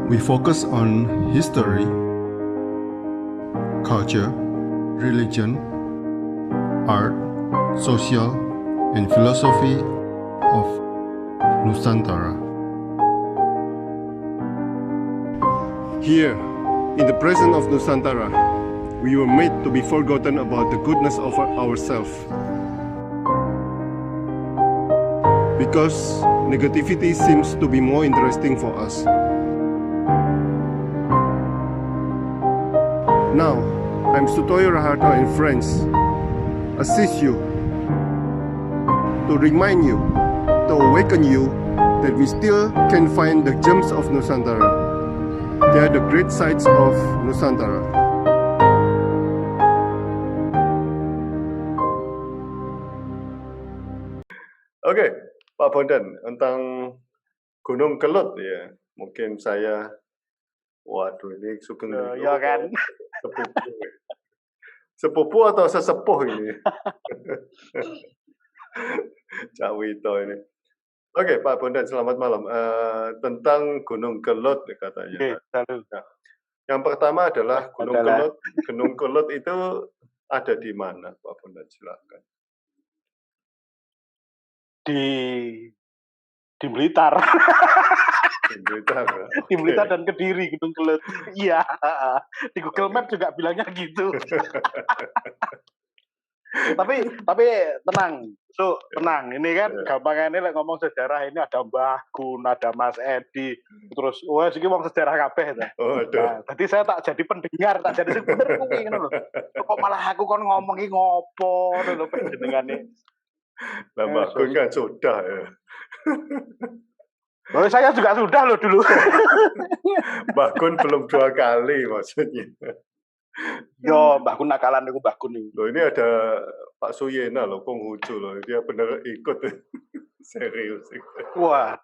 We focus on history, culture, religion, art, social, and philosophy of Nusantara. Here, in the presence of Nusantara, we were made to be forgotten about the goodness of ourselves. Because negativity seems to be more interesting for us. Now, I'm Sutoyo Raharto and friends assist you to remind you, to awaken you that we still can find the gems of Nusantara. They are the great sights of Nusantara. Oke, Pak Bondan, tentang Gunung Kelut ya, mungkin saya, waduh ini Sugeng ya kan, sepupu atau sesepuh ini, Cak Wito ini. Oke, Pak Bondan, selamat malam. Tentang Gunung Kelut katanya. Nah, yang pertama adalah Gunung Kelut itu ada di mana, Pak Bondan? Silakan. Di Blitar. Di Blitar, ya? Di Blitar dan Kediri Gunung Kelut. Iya, di Google Map juga bilangnya gitu. tapi tenang, tenang. Ini kan gampangnya ngomong sejarah ini ada Mbah Gun, ada Mas Edi, terus wah iki wong sejarah kabeh ta. Oh, nah, tadi saya tak jadi pendengar, tak jadi bener kuwi ngono lho. Kok malah aku kon ngomong iki ngopo lho panjenengane. Lah Mbah Gun kan sudah ya. Oh, saya juga sudah loh dulu. Mbah Gun belum 2 kali maksudnya. Yo, Mbah Gun nakalan niku Mbah Gun niku. Loh ini ada Pak Suyena loh, Konghucu loh. Dia benar ikut. Serius. Wah.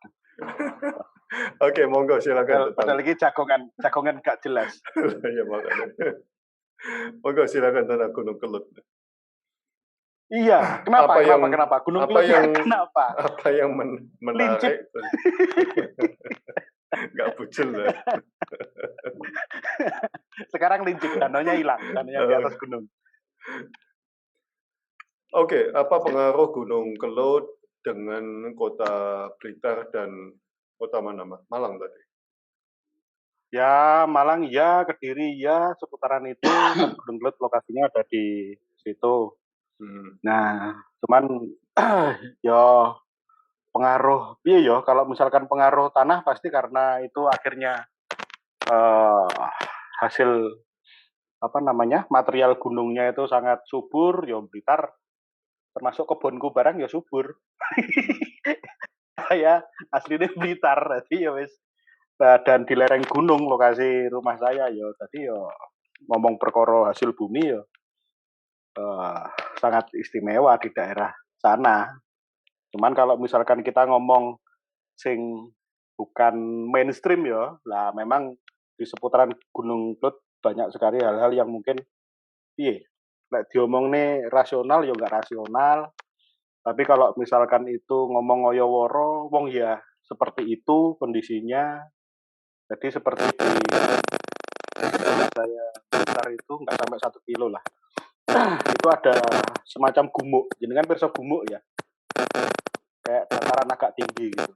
Oke, monggo silakan. Padahal lagi jagongan gak jelas. Ya makanya. Monggo silakan tentang Gunung Kelut. Iya, kenapa Gunung Kelut kenapa? Apa yang menarik? Nggak bucil lah. Sekarang lincip, danaunya hilang, danaunya di atas gunung. Oke, apa pengaruh Gunung Kelut dengan kota Blitar dan kota mana, Malang tadi? Ya, Malang ya, Kediri ya, seputaran itu Gunung Kelut lokasinya ada di situ. Nah, cuman ya pengaruh, iya ya, kalau misalkan pengaruh tanah pasti karena itu akhirnya hasil apa namanya material gunungnya itu sangat subur, ya Blitar termasuk kebunku barang ya subur. Saya aslinya Blitar, jadi ya wis dan di lereng gunung lokasi rumah saya ya, tadi ya ngomong perkara hasil bumi ya sangat istimewa di daerah sana. Cuman kalau misalkan kita ngomong sing bukan mainstream ya, lah memang di seputaran Gunung Kelut banyak sekali hal-hal yang mungkin nek diomongne rasional ya enggak rasional. Tapi kalau misalkan itu ngomong ngoyo-woro, wong ya seperti itu kondisinya. Jadi seperti di saya besar itu enggak sampai 1 kilo lah. Itu ada semacam gumuk, jenengan pirsa gumuk ya, kayak dataran agak tinggi gitu.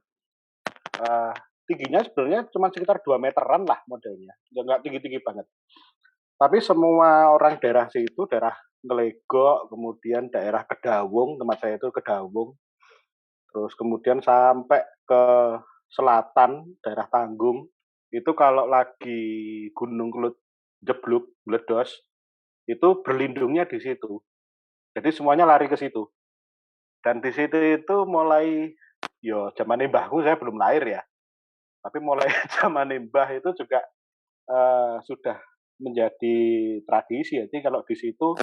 Tingginya sebenarnya cuma sekitar 2 meteran lah modelnya, nggak tinggi-tinggi banget. Tapi semua orang daerah situ, daerah Ngelegok, kemudian daerah Kedawung, tempat saya itu Kedawung, terus kemudian sampai ke selatan, daerah Tanggung, itu kalau lagi Gunung Kelut jeblok, meledos, itu berlindungnya di situ. Jadi semuanya lari ke situ. Dan di situ itu mulai, yo zamannya mbahku saya belum lahir ya. Tapi mulai zamannya mbah itu juga sudah menjadi tradisi. Jadi kalau di situ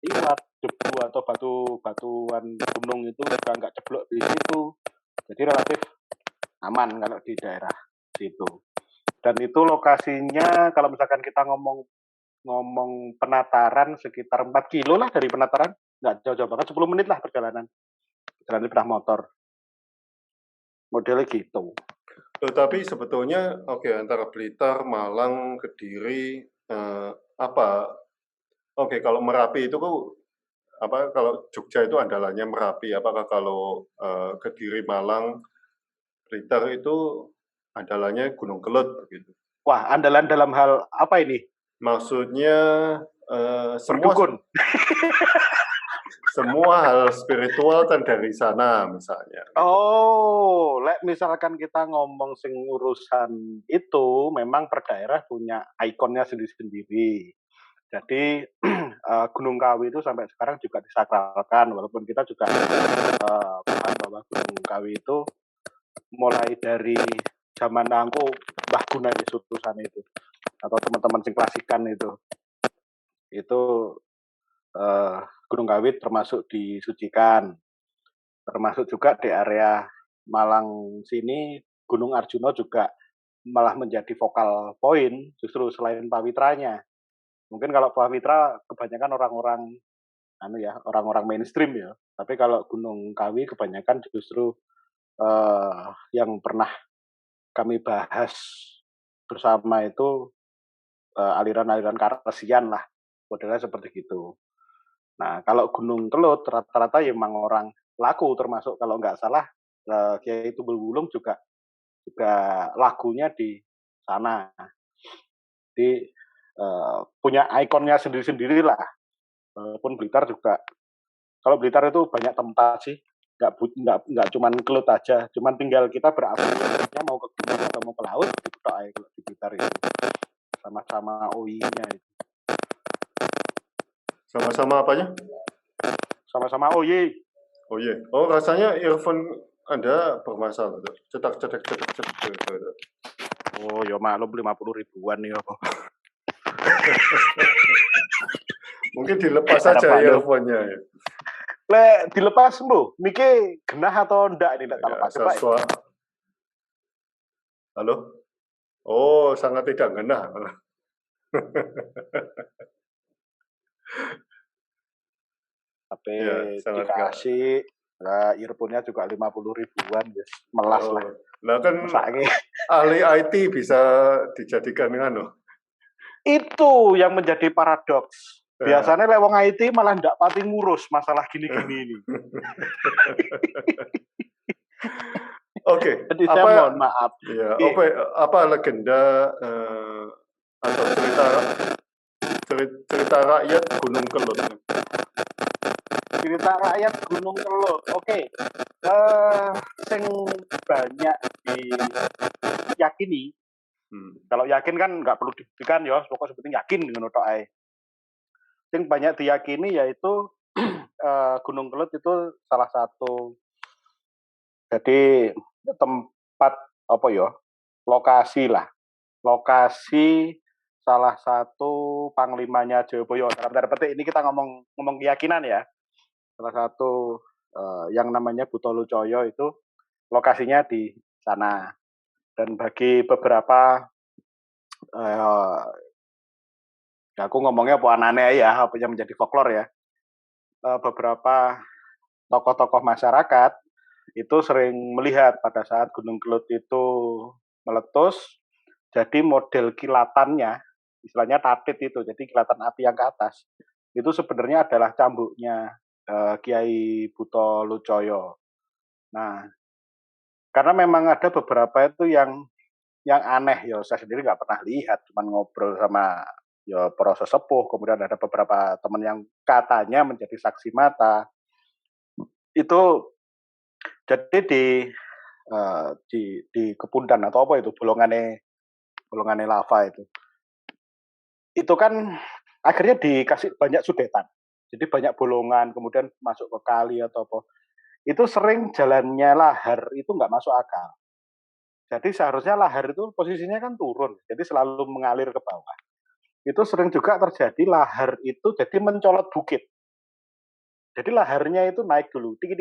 liwat debu atau batuan gunung itu juga nggak jeblok di situ. Jadi relatif aman kalau di daerah situ. Dan itu lokasinya kalau misalkan kita ngomong penataran sekitar 4 kilo lah dari penataran, nggak jauh-jauh banget, 10 menit lah perjalanan sepeda motor, modelnya gitu. Tapi sebetulnya antara Blitar, Malang, Kediri, apa kalau Merapi itu kalau Jogja itu andalannya Merapi, apakah kalau Kediri, Malang, Blitar itu andalannya Gunung Kelut begitu? Wah, andalan dalam hal apa ini? Maksudnya Berdukun. semua hal spiritual kan dari sana misalnya. Oh, misalkan kita ngomong sing urusan itu, memang per daerah punya ikonnya sendiri-sendiri. Jadi Gunung Kawi itu sampai sekarang juga disakralkan, walaupun kita juga paham bahwa Gunung Kawi itu mulai dari zaman angku Mbah Guna Yesutusan itu, atau teman-teman sing klasikan itu Gunung Kawi termasuk disucikan, termasuk juga di area Malang sini Gunung Arjuna juga malah menjadi vokal poin justru selain Pawitranya. Mungkin kalau Pawitra kebanyakan orang-orang mainstream ya. Tapi kalau Gunung Kawi kebanyakan justru yang pernah kami bahas bersama itu aliran-aliran Karesian lah, modelnya seperti gitu. Nah, kalau Gunung Kelut rata-rata ya memang orang laku, termasuk kalau nggak salah Kiai Tumbul Wulung juga lagunya di sana. Jadi punya ikonnya sendiri-sendiri lah. Walaupun Blitar juga, kalau Blitar itu banyak tempat sih, nggak cuman Kelut aja, cuman tinggal kita berasumsinya mau ke gunung atau mau ke laut, itu kalau di Blitar itu sama-sama OI-nya itu. Sama-sama apanya? Sama-sama OY. Oh iya. Oh rasanya earphone Anda bermasalah tuh. Cetak. Oh ya maklum 50 ribuan nih apa. Mungkin dilepas saja earphone-nya ya. Dilepas Bu, miki genah atau enggak ini enggak lepas coba. Halo? Oh, sangat tidak genah. Tapi ya, dikasih earphone-nya juga 50 ribuan, yes. Melas lah. Nah kan ahli IT bisa dijadikan Itu yang menjadi paradoks. Biasanya lewong IT malah ndak pati ngurus masalah gini-gini ini. Oke. Jadi saya mohon maaf. Ya, apa legenda atau cerita rakyat Gunung Kelut? Cerita rakyat Gunung Kelut. Oke. Sing banyak diyakini. Kalau yakin kan nggak perlu dibuktikan ya, pokoknya seperti yakin dengan tok ae. Yang banyak diyakini yaitu Gunung Kelut itu salah satu jadi tempat lokasi salah satu panglimanya Jayabaya. Dalam tanda petik ini kita ngomong keyakinan ya. Salah satu yang namanya Butolucoyo itu lokasinya di sana. Dan bagi beberapa aku ngomongnya apa anane ya, apa yang menjadi folklore ya. Beberapa tokoh-tokoh masyarakat itu sering melihat pada saat Gunung Kelut itu meletus, jadi model kilatannya, istilahnya tatit itu, jadi kilatan api yang ke atas, itu sebenarnya adalah cambuknya Kiai Butolucoyo. Nah, karena memang ada beberapa itu yang aneh ya, saya sendiri nggak pernah lihat, cuma ngobrol sama ya para sesepuh, kemudian ada beberapa teman yang katanya menjadi saksi mata. Itu jadi di Kepundan atau apa itu bolongannya lava itu kan akhirnya dikasih banyak sudetan, jadi banyak bolongan kemudian masuk ke kali atau apa, itu sering jalannya lahar itu nggak masuk akal. Jadi seharusnya lahar itu posisinya kan turun, jadi selalu mengalir ke bawah. Itu sering juga terjadi lahar itu jadi mencolot bukit. Jadi laharnya itu naik dulu, tik,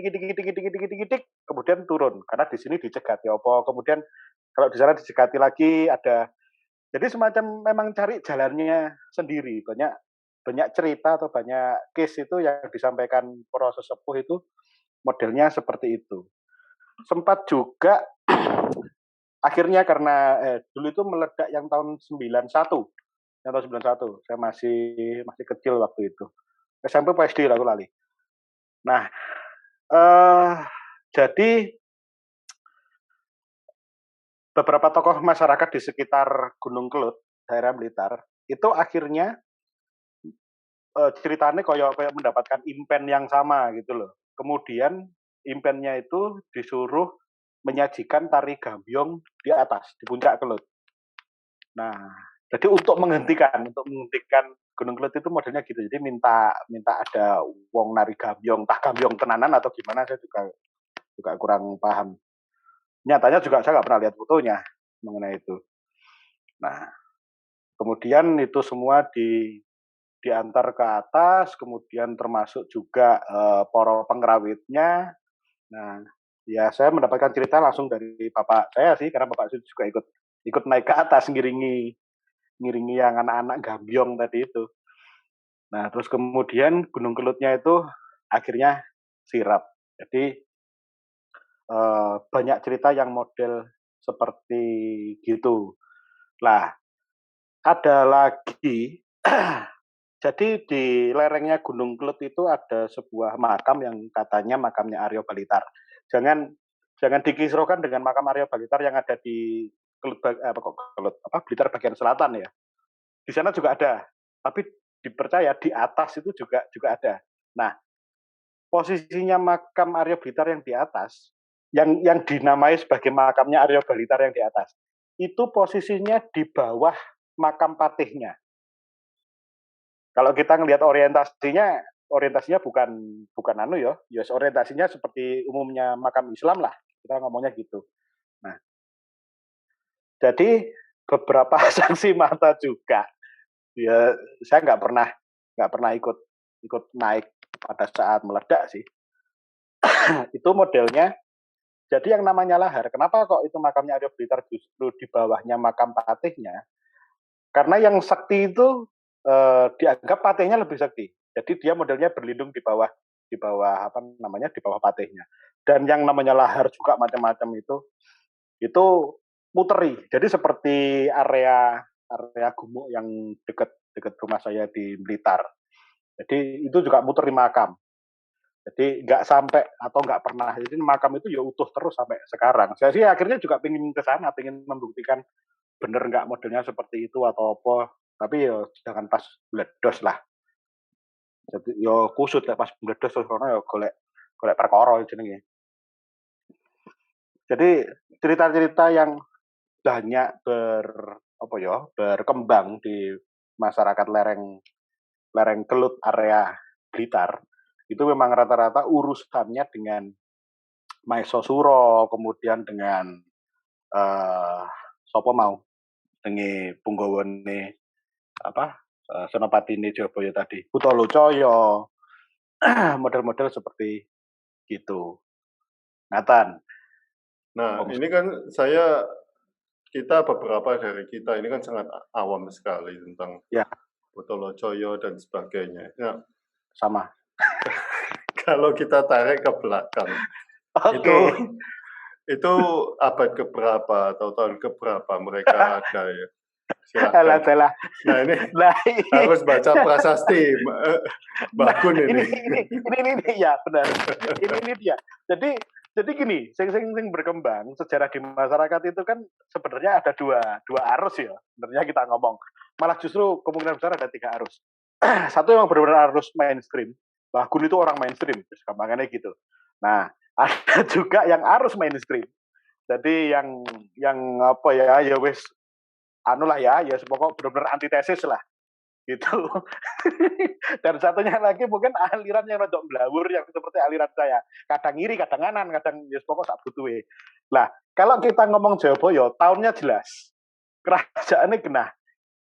kemudian turun. Karena di sini dicegati apa, kemudian kalau di sana dicegati lagi ada. Jadi semacam memang cari jalannya sendiri. Banyak cerita atau banyak case itu yang disampaikan para sesepuh itu modelnya seperti itu. Sempat juga akhirnya karena dulu itu meledak yang tahun 91. Yang tahun 91. Saya masih kecil waktu itu. SMP SD aku lali. Nah, jadi beberapa tokoh masyarakat di sekitar Gunung Kelut, daerah Blitar, itu akhirnya ceritanya kayak mendapatkan impen yang sama gitu loh. Kemudian impennya itu disuruh menyajikan tari gambyong di atas, di puncak Kelut. Nah, jadi untuk menghentikan Gunung Kelut itu modelnya gitu. Jadi minta ada wong nari gambyong, tah gambyong tenanan atau gimana, saya juga kurang paham. Nyatanya juga saya nggak pernah lihat fotonya mengenai itu. Nah, kemudian itu semua diantar ke atas, kemudian termasuk juga para pengrawitnya. Nah, ya saya mendapatkan cerita langsung dari bapak saya sih, karena bapak saya juga ikut naik ke atas ngiringi yang anak-anak gambyong tadi itu. Nah, terus kemudian Gunung Kelutnya itu akhirnya sirap. Jadi banyak cerita yang model seperti gitu. Lah, ada lagi jadi di lerengnya Gunung Kelut itu ada sebuah makam yang katanya makamnya Aryo Balitar. Jangan dikisruhkan dengan makam Aryo Balitar yang ada di Blitar bagian selatan ya. Di sana juga ada, tapi dipercaya di atas itu juga ada. Nah, posisinya makam Aryo Blitar yang di atas, yang dinamai sebagai makamnya Aryo Balitar yang di atas, itu posisinya di bawah makam patihnya. Kalau kita ngelihat orientasinya bukan anu ya, orientasinya seperti umumnya makam Islam lah, kita ngomongnya gitu. Nah, jadi beberapa saksi mata juga, ya saya nggak pernah ikut naik pada saat meledak sih. Itu modelnya. Jadi yang namanya lahar, kenapa kok itu makamnya Aryo Blitar justru di bawahnya makam patihnya? Karena yang sakti itu dianggap patihnya lebih sakti. Jadi dia modelnya berlindung di bawah di bawah patihnya. Dan yang namanya lahar juga macam-macam itu muteri. Jadi seperti area gumuk yang dekat rumah saya di Blitar. Jadi itu juga muteri makam. Jadi nggak sampai atau nggak pernah. Jadi makam itu ya utuh terus sampai sekarang. Saya sih akhirnya juga pengen ke sana, pengen membuktikan bener nggak modelnya seperti itu atau apa. Tapi ya jangan pas meledos lah. Jadi yo kusut lah pas meledos terus karena yo golek perkara jenenge. Jadi cerita-cerita yang banyak berkembang di masyarakat lereng Kelut area Blitar itu memang rata-rata urusannya dengan Maeso Suro, kemudian dengan sopo mau dengan punggawone Senopatine Jayabaya tadi, Kutolo Coyo, model-model seperti gitu. Nathan. Nah, ini kan kita beberapa dari kita ini kan sangat awam sekali tentang Kutolo Coyo dan sebagainya. Ya. Sama. Kalau kita tarik ke belakang, itu abad keberapa atau tahun keberapa mereka ada ya? Silakan. Nah ini harus baca prasasti, Bakun ini. Ini ya benar. Ini dia. Jadi gini, sing berkembang sejarah di masyarakat itu kan sebenarnya ada dua arus ya. Sebenarnya kita ngomong. Malah justru kemungkinan besar ada 3 arus. Satu yang benar-benar arus mainstream. Bakun itu orang mainstream, gampangannya gitu. Nah, ada juga yang arus mainstream. Jadi yang apa ya wes anulah ya pokok benar-benar antitesis lah gitu. Dan satunya lagi mungkin aliran yang rodok blawur yang seperti aliran saya, kadang ngiri kadang kanan kadang pokok sak butuhe. Lah kalau kita ngomong Jayabaya tahunnya jelas kerajaannya genah.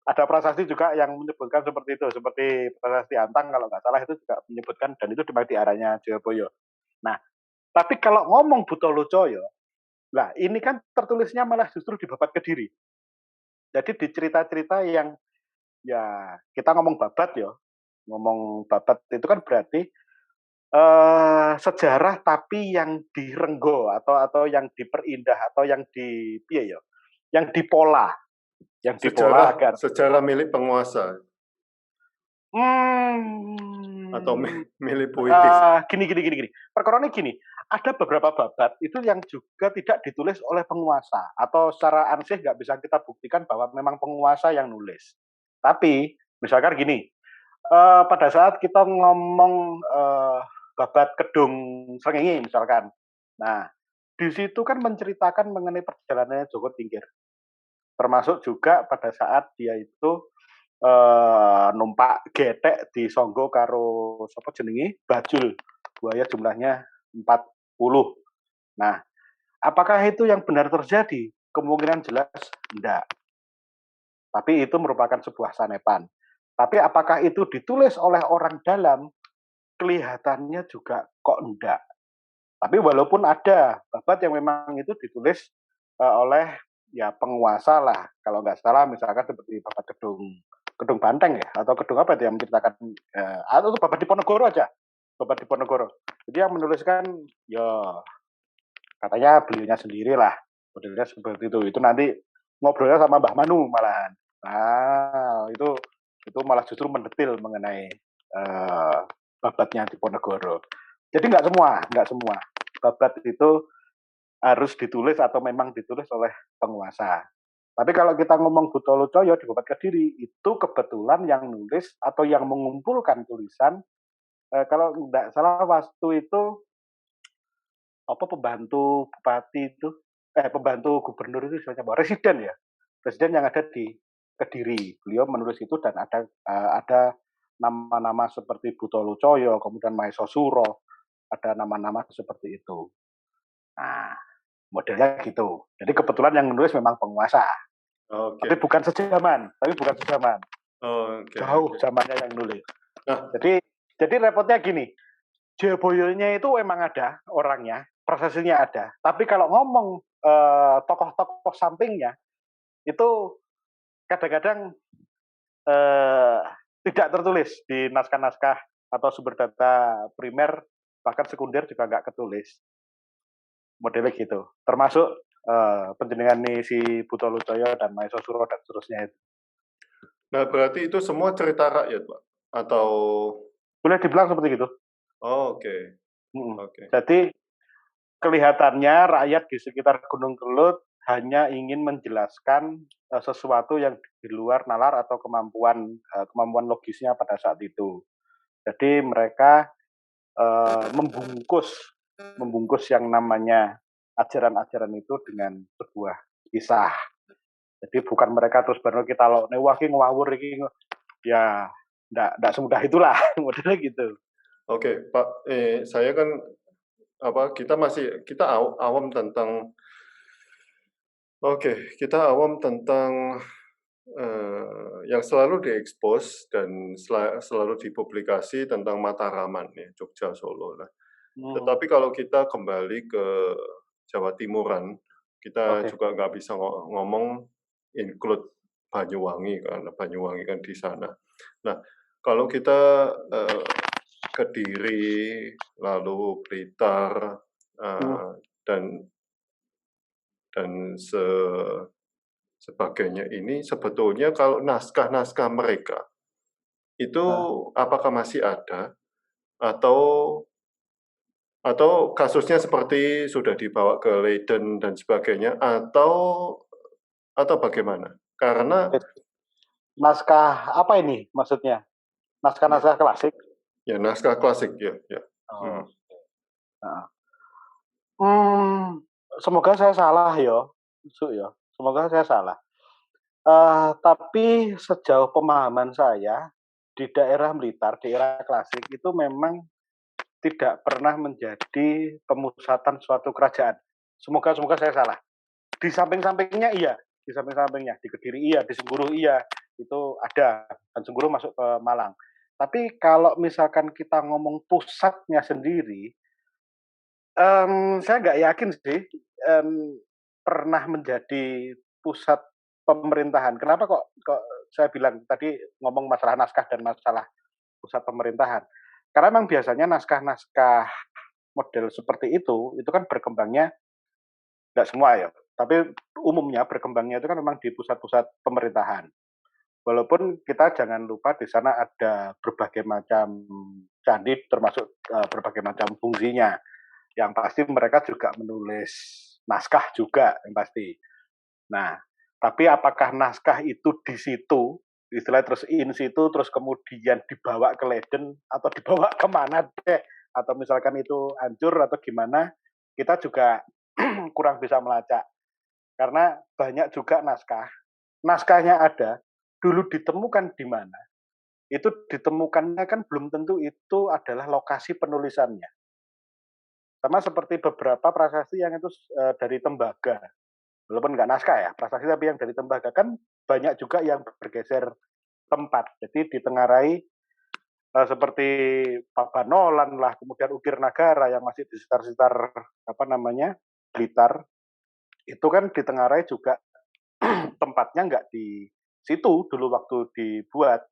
Ada prasasti juga yang menyebutkan seperti itu, seperti prasasti Antang kalau nggak salah itu juga menyebutkan, dan itu di arahnya Jayabaya. Nah tapi kalau ngomong Butolo Coyo, lah ini kan tertulisnya malah justru di Babat Kediri. Jadi di cerita-cerita yang ya kita ngomong Babat ya, ngomong Babat itu kan berarti sejarah tapi yang direnggo atau yang diperindah atau yang yang dipola sejarah milik penguasa atau milik puitis. Gini. Perkara ini gini, ada beberapa babat itu yang juga tidak ditulis oleh penguasa atau secara ansih nggak bisa kita buktikan bahwa memang penguasa yang nulis. Tapi misalkan gini, pada saat kita ngomong babat Kedung Srengenge misalkan, nah di situ kan menceritakan mengenai perjalanannya Joko Tingkir, termasuk juga pada saat dia itu numpak getek di Songgo karo sapa jenenge Bajul, buaya jumlahnya 40. Nah, apakah itu yang benar terjadi? Kemungkinan jelas enggak. Tapi itu merupakan sebuah sanepan. Tapi apakah itu ditulis oleh orang dalam? Kelihatannya juga kok enggak. Tapi walaupun ada babat yang memang itu ditulis oleh ya penguasa lah. Kalau nggak salah misalkan seperti babat Kedung Banteng ya, atau Kedung apa itu yang menceritakan, atau itu babat Diponegoro aja. Babat Diponegoro. Jadi yang menuliskan ya katanya beliaunya sendiri lah. Modelnya seperti itu. Itu nanti ngobrolnya sama Mbah Manu malahan. Nah, itu malah justru mendetil mengenai babatnya Diponegoro. Jadi nggak semua babat itu harus ditulis atau memang ditulis oleh penguasa. Tapi kalau kita ngomong Buto Coyo di Babat Kediri, itu kebetulan yang nulis atau yang mengumpulkan tulisan, kalau nggak salah waktu itu pembantu bupati itu, pembantu gubernur itu istilahnya residen yang ada di Kediri. Beliau menulis itu dan ada nama-nama seperti Buto Coyo, kemudian Maeso Suro, ada nama-nama seperti itu. Nah, modelnya gitu. Jadi kebetulan yang menulis memang penguasa. Okay. Tapi bukan sejaman. Jauh zamannya yang nulis. Nah, jadi repotnya gini. Joyoboyonya itu memang ada orangnya, prosesnya ada. Tapi kalau ngomong tokoh-tokoh sampingnya itu kadang-kadang tidak tertulis di naskah-naskah atau sumber data primer, bahkan sekunder juga nggak ketulis. Modelnya gitu. Termasuk penjenengan nih si Buto Coyo dan Maeso Suro dan seterusnya itu. Nah, berarti itu semua cerita rakyat, Pak? Atau boleh dibilang seperti itu. Oh, oke. Jadi kelihatannya rakyat di sekitar Gunung Kelut hanya ingin menjelaskan sesuatu yang di luar nalar atau kemampuan logisnya pada saat itu. Jadi mereka membungkus yang namanya ajaran-ajaran itu dengan sebuah kisah. Jadi bukan mereka terus baru kita lo newaki ngawur iki ya enggak semudah itulah modelnya gitu. Oke, Pak, saya kan kita awam tentang kita awam tentang yang selalu diekspos dan selalu dipublikasi tentang Mataraman ya, Jogja Solo lah. Tetapi kalau kita kembali ke Jawa Timuran, kita juga nggak bisa ngomong include Banyuwangi karena Banyuwangi kan di sana. Nah, kalau kita Kediri, lalu Blitar, dan sebagainya ini sebetulnya kalau naskah-naskah mereka itu apakah masih ada atau kasusnya seperti sudah dibawa ke Leiden dan sebagainya atau bagaimana? Karena naskah apa ini maksudnya? Naskah-naskah klasik? Ya, naskah klasik ya. Semoga saya salah ya. Semoga saya salah. Tapi sejauh pemahaman saya di daerah Blitar, di era klasik itu memang tidak pernah menjadi pemusatan suatu kerajaan. Semoga saya salah. Di samping-sampingnya iya, di Kediri iya, di Sengguru iya, itu ada, dan Sengguru masuk ke Malang. Tapi kalau misalkan kita ngomong pusatnya sendiri, saya nggak yakin sih pernah menjadi pusat pemerintahan. Kenapa kok saya bilang tadi ngomong masalah naskah dan masalah pusat pemerintahan? Karena memang biasanya naskah-naskah model seperti itu kan berkembangnya nggak semua ya, tapi umumnya berkembangnya itu kan memang di pusat-pusat pemerintahan. Walaupun kita jangan lupa di sana ada berbagai macam candi, termasuk berbagai macam fungsinya. Yang pasti mereka juga menulis naskah juga, yang pasti. Nah, tapi apakah naskah itu di situ, istilah terus in situ, terus kemudian dibawa ke Leiden, atau dibawa kemana deh, atau misalkan itu hancur atau gimana, kita juga kurang bisa melacak. Karena banyak juga naskahnya ada, dulu ditemukan di mana, itu ditemukannya kan belum tentu itu adalah lokasi penulisannya. Sama seperti beberapa prasasti yang itu dari tembaga, walaupun nggak naskah ya, prasasti tapi yang dari tembaga kan banyak juga yang bergeser tempat. Jadi ditengarai seperti Pabanolan lah, kemudian Ukir Nagara yang masih di sekitar Blitar, itu kan ditengarai juga tempatnya nggak di situ dulu waktu dibuat.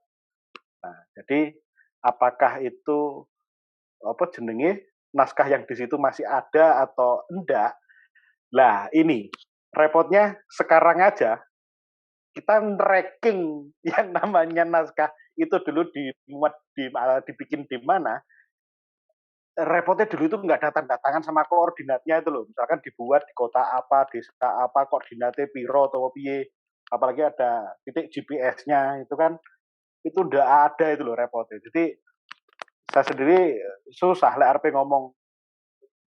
Nah, jadi apakah itu naskah yang di situ masih ada atau enggak? Lah ini repotnya sekarang aja kita tracking yang namanya naskah itu dulu dibikin di mana. Repotnya dulu itu nggak ada tanda tangan sama koordinatnya itu loh. Misalkan dibuat di kota apa, desa apa, koordinatnya piro atau piye. Apalagi ada titik GPS-nya itu kan, itu udah ada itu loh repotnya. Jadi saya sendiri susah lah RP ngomong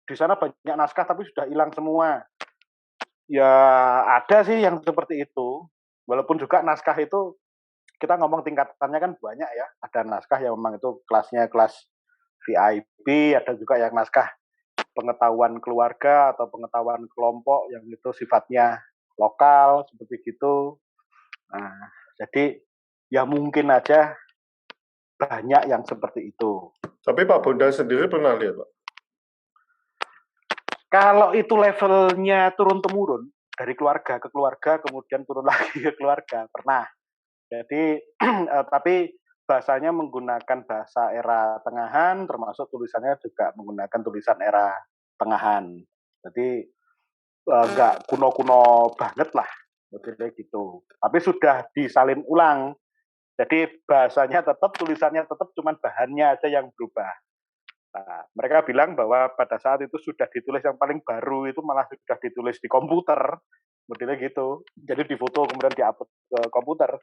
di sana banyak naskah tapi sudah hilang semua. Ya ada sih yang seperti itu. Walaupun juga naskah itu kita ngomong tingkatannya kan banyak ya. Ada naskah yang memang itu kelasnya kelas VIP, ada juga yang naskah pengetahuan keluarga atau pengetahuan kelompok yang itu sifatnya lokal seperti gitu. Nah, jadi ya mungkin aja banyak yang seperti itu. Tapi Pak Bondan sendiri pernah lihat, Pak? Kalau itu levelnya turun-temurun dari keluarga ke keluarga, kemudian turun lagi ke keluarga, pernah. Jadi, tapi bahasanya menggunakan bahasa era tengahan, termasuk tulisannya juga menggunakan tulisan era tengahan. Jadi nggak kuno-kuno banget lah, modelnya gitu. Tapi sudah disalin ulang. Jadi bahasanya tetap, tulisannya tetap, cuman bahannya aja yang berubah. Nah, mereka bilang bahwa pada saat itu sudah ditulis yang paling baru itu malah sudah ditulis di komputer, modelnya gitu. Jadi difoto kemudian diupload ke komputer.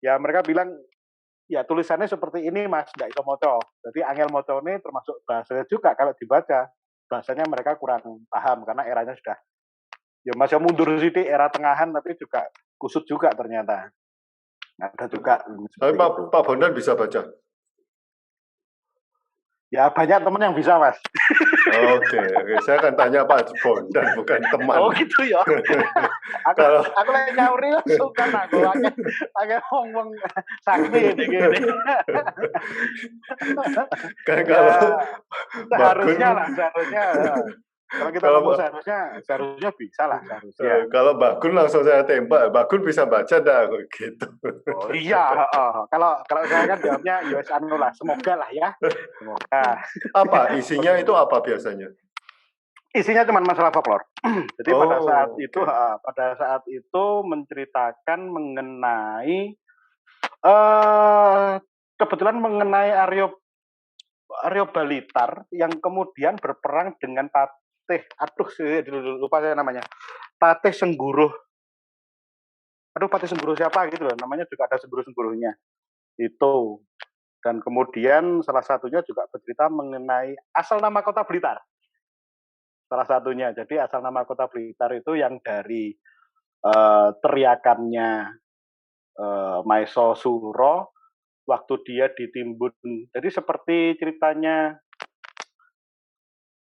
Ya mereka bilang ya tulisannya seperti ini mas, nggak iso moco. Jadi angel moco ini termasuk bahasanya juga kalau dibaca bahasanya mereka kurang paham karena eranya sudah ya masih mundur sih era tengahan tapi juga kusut juga ternyata. Ada juga. Tapi Pak Bondan bisa baca. Ya banyak teman yang bisa mas. Oke. Saya akan tanya Pak Bondan bukan teman. Oh gitu ya. aku lagi nyauri langsung kan aku ngomong sakti gini. Kan kalau seharusnya. Kalau kita ngomong seharusnya bisa lah seharusnya. Ya, kalau Bakun langsung saya tembak, Bakun bisa baca dah gitu. Oh iya, kalau saya kan jawabnya US anu lah, semoga lah ya. Semoga. Apa isinya itu apa biasanya? Isinya cuma masalah folklore. Jadi pada saat itu menceritakan mengenai kebetulan mengenai Aryo Balitar yang kemudian berperang dengan Patih, lupa saya namanya, Patih Sengguruh. Patih Sengguruh siapa gitu loh, namanya juga ada Sengguruh-Sengguruhnya. Itu. Dan kemudian salah satunya juga bercerita mengenai asal nama kota Blitar. Salah satunya. Jadi asal nama kota Blitar itu yang dari teriakannya Maeso Suro waktu dia ditimbun. Jadi seperti ceritanya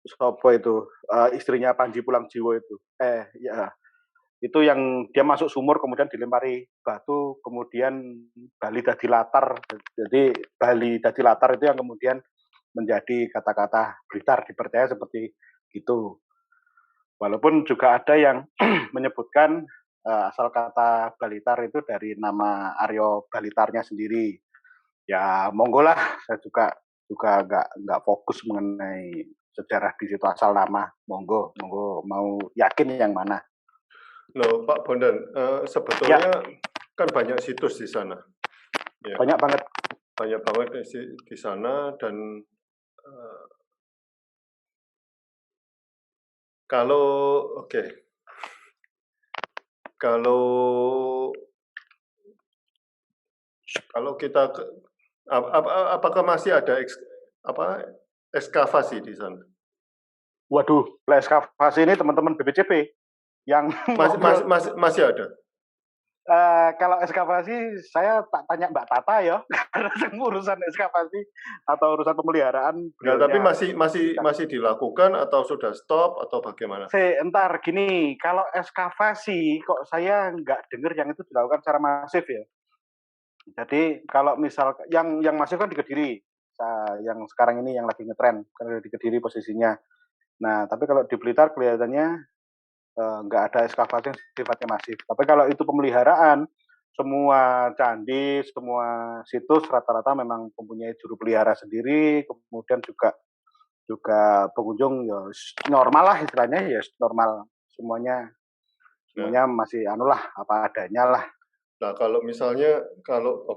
siapa itu istrinya Panji Pulangjiwo itu. Itu yang dia masuk sumur kemudian dilempari batu, kemudian Bali dadi latar. Jadi Bali dadi latar itu yang kemudian menjadi kata-kata Blitar, dipercaya seperti itu. Walaupun juga ada yang menyebutkan asal kata Balitar itu dari nama Aryo Balitarnya sendiri. Ya monggo lah, saya juga nggak fokus mengenai sejarah di situ asal nama. Monggo mau yakin yang mana? Loh, Pak Bondan, sebetulnya kan banyak situs di sana. Ya. Banyak banget di sana dan kalau kita apakah masih ada ekskavasi di sana? Waduh, ekskavasi ini teman-teman BPCP yang masih ada. Kalau ekskavasi saya tak tanya Mbak Tata ya, karena urusan ekskavasi atau urusan pemeliharaan. Ya, tapi masih dilakukan atau sudah stop atau bagaimana? Entar gini, kalau ekskavasi kok saya nggak dengar yang itu dilakukan secara masif ya. Jadi kalau misal yang masif kan di Kediri, yang sekarang ini yang lagi ngetren karena di Kediri posisinya. Nah, tapi kalau di Blitar kelihatannya nggak ada ekskavasi yang sifatnya masif. Tapi kalau itu pemeliharaan, semua candi, semua situs rata-rata memang mempunyai juru pelihara sendiri, kemudian juga pengunjung ya normal lah istilahnya, ya normal semuanya masih apa adanya lah. Nah, kalau misalnya kalau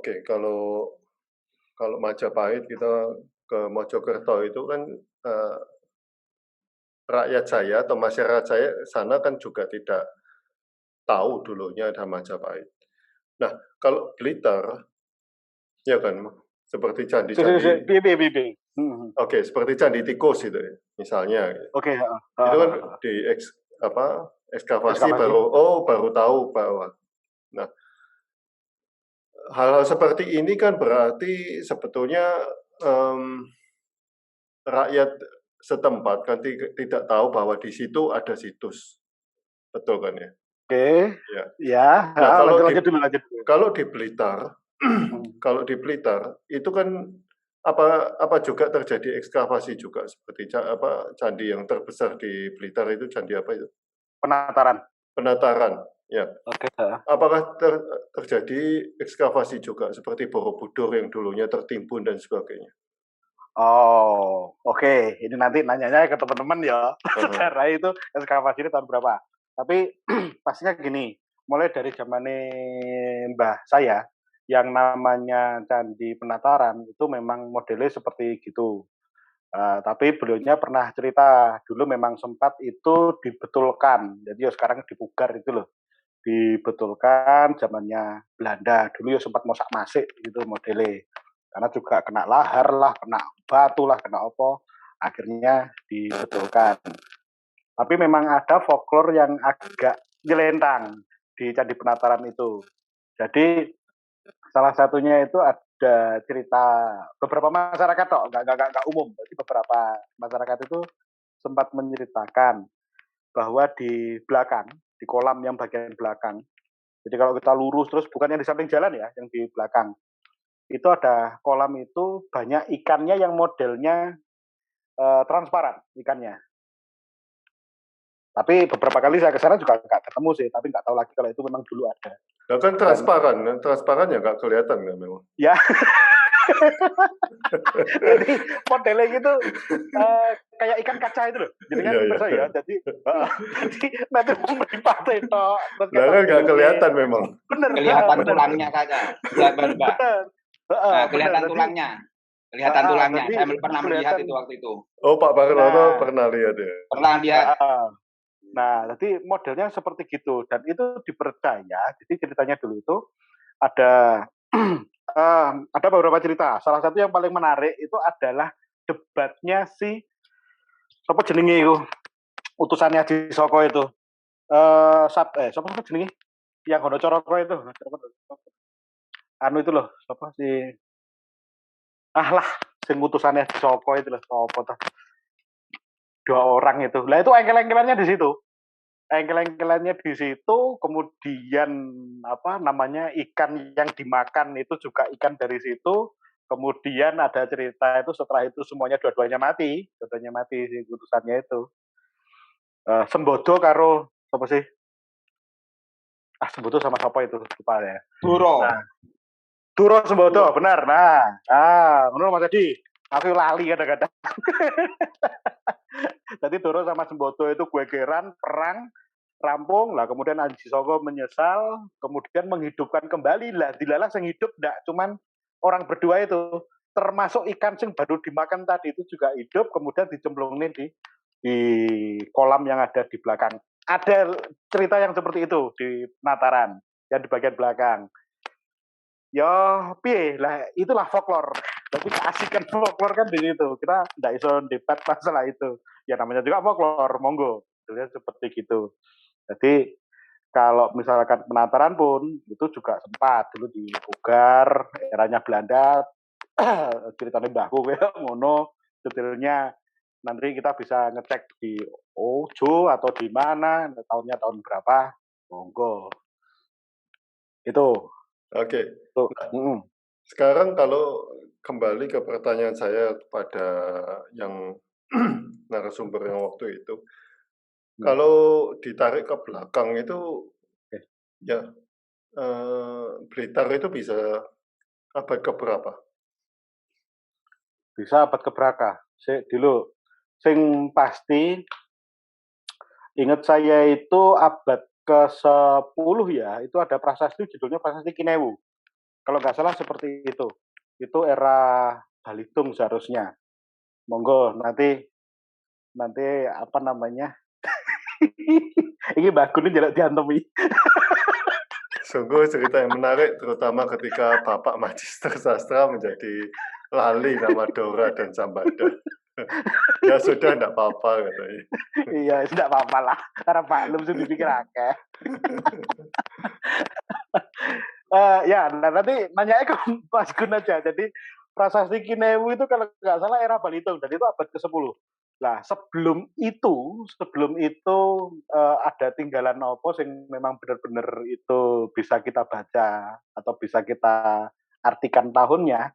Majapahit kita ke Mojokerto itu kan rakyat saya atau masyarakat saya sana kan juga tidak tahu dulunya ada Majapahit. Nah, kalau Blitar, ya kan, seperti candi-candi. Seperti Candi Tikus itu, misalnya. Itu kan di ekskavasi baru tahu bahwa. Nah, hal-hal seperti ini kan berarti sebetulnya rakyat setempat kan tidak tahu bahwa di situ ada situs, betul kan ya? Ya. Nah, kalau di Blitar, itu kan apa juga terjadi ekskavasi juga seperti candi yang terbesar di Blitar itu candi apa itu? Penataran, ya. Apakah terjadi ekskavasi juga seperti Borobudur yang dulunya tertimbun dan sebagainya? Ini nanti nanyanya ke teman-teman ya. Sejarah itu ekskavasi ini tahun berapa? Tapi pastinya gini, mulai dari zamannya mbah saya, yang namanya Candi Penataran itu memang modelnya seperti gitu. Tapi beliaunya pernah cerita dulu memang sempat itu dibetulkan. Jadi ya sekarang dipugar itu loh. Dibetulkan zamannya Belanda. Dulu ya sempat mosak-masik gitu modelnya. Karena juga kena lahar lah, kena batu lah, kena apa. Akhirnya dibetulkan. Tapi memang ada folklore yang agak jelentang di Candi Penataran itu. Jadi salah satunya itu ada cerita beberapa masyarakat nggak umum. Jadi beberapa masyarakat itu sempat menceritakan bahwa di belakang, di kolam yang bagian belakang. Jadi kalau kita lurus terus bukan yang di samping jalan ya, yang di belakang. Itu ada kolam itu banyak ikannya yang modelnya transparan ikannya. Tapi beberapa kali saya ke sana juga nggak ketemu sih, tapi nggak tahu lagi kalau itu memang dulu ada. Nah, kan transparan ya nggak kelihatan kan memang. Ya. Jadi modelnya gitu kayak ikan kaca itu loh. Jadi kan percaya. Jadi nanti meripat itu. Nah, kan nggak kelihatan memang. Bener. Kelihatan tulangnya saja. Kelihatan tulangnya. Kelihatan tulangnya. Saya pernah melihat itu waktu itu. Oh, Pak Barono pernah lihat ya? Pernah lihat. Nah, jadi modelnya seperti gitu dan itu dipercaya. Jadi ceritanya dulu itu ada beberapa cerita. Salah satu yang paling menarik itu adalah debatnya si siapa jenenge itu utusannya Haji Soko itu. Siapa jenenge? Yang Hono Coroko itu. Anu itu loh, siapa si sing utusannya Haji Soko itu loh, apa 2 orang itu. Lah itu engkel-engkelannya di situ. Engkel-engkelannya di situ, kemudian ikan yang dimakan itu juga ikan dari situ. Kemudian ada cerita itu setelah itu semuanya dua-duanya mati si utusannya itu. Sembodo karo apa sih? Sembodo sama siapa itu lupa ya. Duro Sembodo, benar. Nah, menurut Mas Adi, aku lali kadang-kadang. Jadi Doro sama Sembodo itu gegeran, perang, rampung, lah kemudian Aji Saka menyesal, kemudian menghidupkan kembali, lah dilalah yang hidup enggak cuman orang berdua itu, termasuk ikan sing baru dimakan tadi itu juga hidup, kemudian dicemplungin di kolam yang ada di belakang. Ada cerita yang seperti itu di Penataran, yang di bagian belakang. Ya, piye lah, itulah folklore. Jadi keasikan folklore kan di situ. Kita tidak iso debat masalah itu. Ya namanya juga folklore, monggo. Jadi seperti gitu. Jadi kalau misalkan Penataran pun itu juga sempat dulu di Ugar, eranya Belanda, ceritanya mbahku ya ngono, detailnya nanti kita bisa ngecek di Ojo atau di mana, tahunnya tahun berapa, monggo. Itu. Oke. Tuh. Sekarang kalau kembali ke pertanyaan saya kepada yang narasumber yang waktu itu, kalau ditarik ke belakang itu, ya Blitar itu bisa abad keberapa? Bisa abad keberapa? Dulu, sing pasti, ingat saya itu abad ke-10 ya, itu ada prasasti judulnya Prasasti Kinewu. Kalau nggak salah seperti itu. Itu era Balitung seharusnya. Monggo nanti apa namanya? Ini bagus nih jalan diantemi. Sungguh cerita yang menarik, terutama ketika Bapak Magister Sastra menjadi lali nama Dora dan Sambada. Ya sudah, enggak apa-apa katanya. Iya, enggak apa-apa lah. Karena Pak Lum sudah dipikir akeh. Ya, nah nanti nanya ke Mas Gun aja. Jadi Prasasti Kinewu itu kalau nggak salah era Balitung, dan itu abad ke-10. Nah, sebelum itu ada tinggalan apa yang memang benar-benar itu bisa kita baca atau bisa kita artikan tahunnya,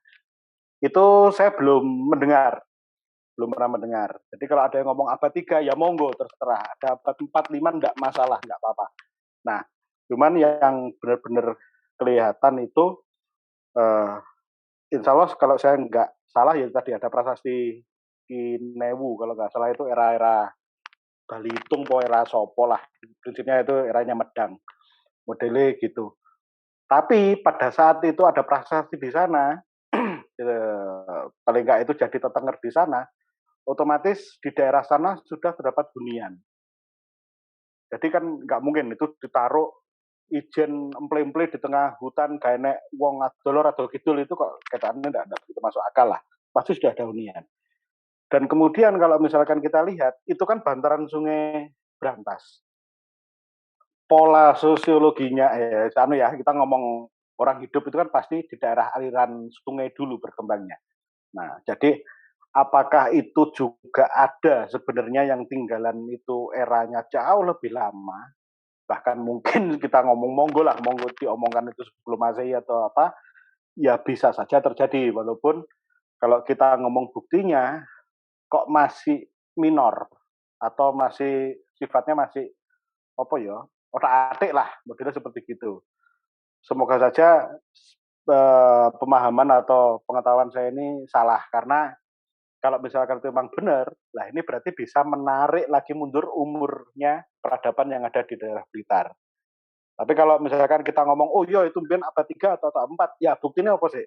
itu saya belum pernah mendengar. Jadi kalau ada yang ngomong abad 3, ya monggo, terserah. Ada abad 4, 5, enggak masalah, enggak apa-apa. Nah, cuman yang benar-benar kelihatan itu, insya Allah kalau saya enggak salah ya tadi ada Prasasti Kinewu, kalau nggak salah itu era-era Balitung atau era Sopo lah. Prinsipnya itu eranya Medang. Modelnya gitu. Tapi pada saat itu ada prasasti di sana, paling nggak itu jadi tetenger di sana, otomatis di daerah sana sudah terdapat hunian. Jadi kan nggak mungkin itu ditaruh ijen emple-emple di tengah hutan kayak nek wong adolor adol kidul itu kok kayaknya enggak begitu masuk akal lah. Pasti sudah ada hunian. Dan kemudian kalau misalkan kita lihat, itu kan bantaran sungai Brantas. Pola sosiologinya, kita ngomong orang hidup itu kan pasti di daerah aliran sungai dulu berkembangnya. Nah, jadi apakah itu juga ada sebenarnya yang tinggalan itu eranya jauh lebih lama, bahkan mungkin kita ngomong monggo diomongkan itu sebelum Masehi atau apa, ya bisa saja terjadi, walaupun kalau kita ngomong buktinya, kok masih minor atau masih sifatnya masih apa ya, otak-atik lah, modelnya seperti gitu. Semoga saja pemahaman atau pengetahuan saya ini salah, karena kalau misalkan itu memang benar, lah ini berarti bisa menarik lagi mundur umurnya peradaban yang ada di daerah Blitar. Tapi kalau misalkan kita ngomong, oh iya itu mungkin abad 3 atau abad 4, ya buktinya apa sih?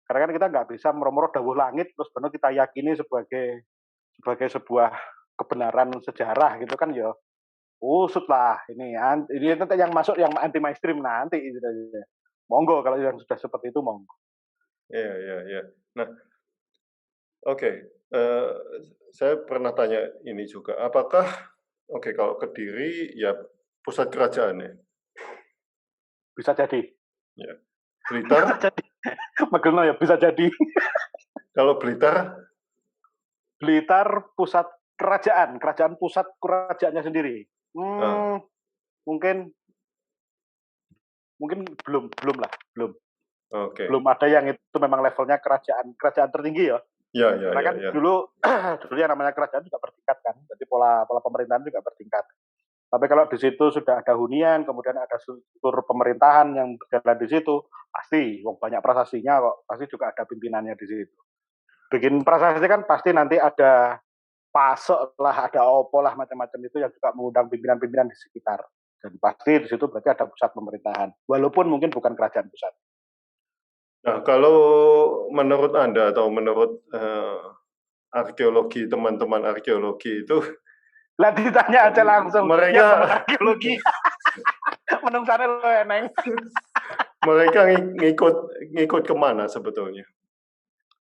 Karena kan kita nggak bisa meromoro dawuh langit terus benar kita yakini sebagai sebuah kebenaran sejarah gitu kan ya. Usut lah ini nanti yang masuk yang anti mainstream nanti itu. Monggo kalau yang sudah seperti itu monggo. Iya. Nah, oke. Saya pernah tanya ini juga. Apakah kalau Kediri ya pusat kerajaan ya? Bisa jadi. Ya. Blitar? Bisa jadi. Magelno ya bisa jadi. Kalau Blitar? Blitar pusat kerajaan pusat kerajaannya sendiri. Mungkin belum lah. Okay. Belum ada yang itu memang levelnya kerajaan tertinggi ya. Karena kan dulu yang namanya kerajaan juga bertingkat kan. Jadi pola pemerintahan juga bertingkat. Tapi kalau di situ sudah ada hunian, kemudian ada struktur pemerintahan yang berjalan di situ, pasti banyak prasastinya kok. Pasti juga ada pimpinannya di situ. Bikin prasasti kan pasti nanti ada pasok lah, ada opo lah macam-macam itu yang juga mengundang pimpinan-pimpinan di sekitar. Dan pasti di situ berarti ada pusat pemerintahan, walaupun mungkin bukan kerajaan pusat. Nah, kalau menurut Anda atau menurut arkeologi, teman-teman arkeologi itu, Lah ditanya aja langsung, mereka ya teman arkeologi. Menung sana lo eneng. mereka ngikut kemana sebetulnya?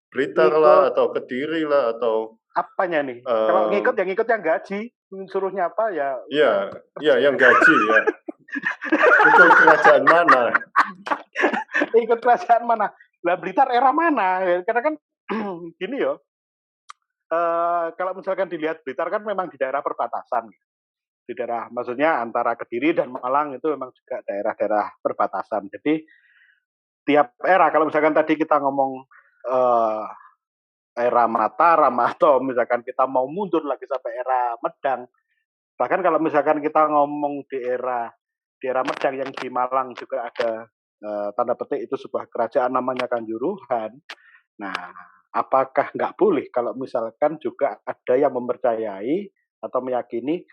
Blitar lah atau Kediri lah atau apanya nih? Kalau ngikut yang gaji, suruhnya apa ya? Ya yang gaji ya. Ikut kerajaan mana? Ikut kerajaan mana? Lah Blitar era mana? Karena kan gini yo. Kalau misalkan dilihat Blitar kan memang di daerah perbatasan. Di daerah, maksudnya antara Kediri dan Malang itu memang juga daerah-daerah perbatasan. Jadi tiap era, kalau misalkan tadi kita ngomong era Mataram atau misalkan kita mau mundur lagi sampai era Medang, bahkan kalau misalkan kita ngomong di era Medang yang di Malang juga ada tanda petik itu sebuah kerajaan namanya Kanjuruhan. Nah, apakah nggak boleh kalau misalkan juga ada yang mempercayai atau meyakini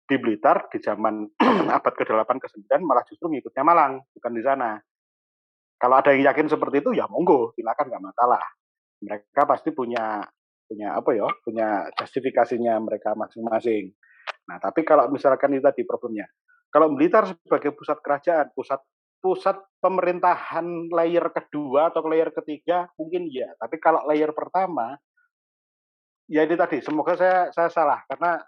di Blitar di zaman abad ke-8 ke-9 malah justru ngikutnya Malang, bukan di sana. Kalau ada yang yakin seperti itu ya monggo, silakan, nggak masalah. Mereka pasti punya justifikasinya mereka masing-masing. Nah, tapi kalau misalkan itu tadi problemnya, kalau Blitar sebagai pusat kerajaan, pusat pemerintahan layer kedua atau layer ketiga mungkin ya, tapi kalau layer pertama ya ini tadi, semoga saya salah karena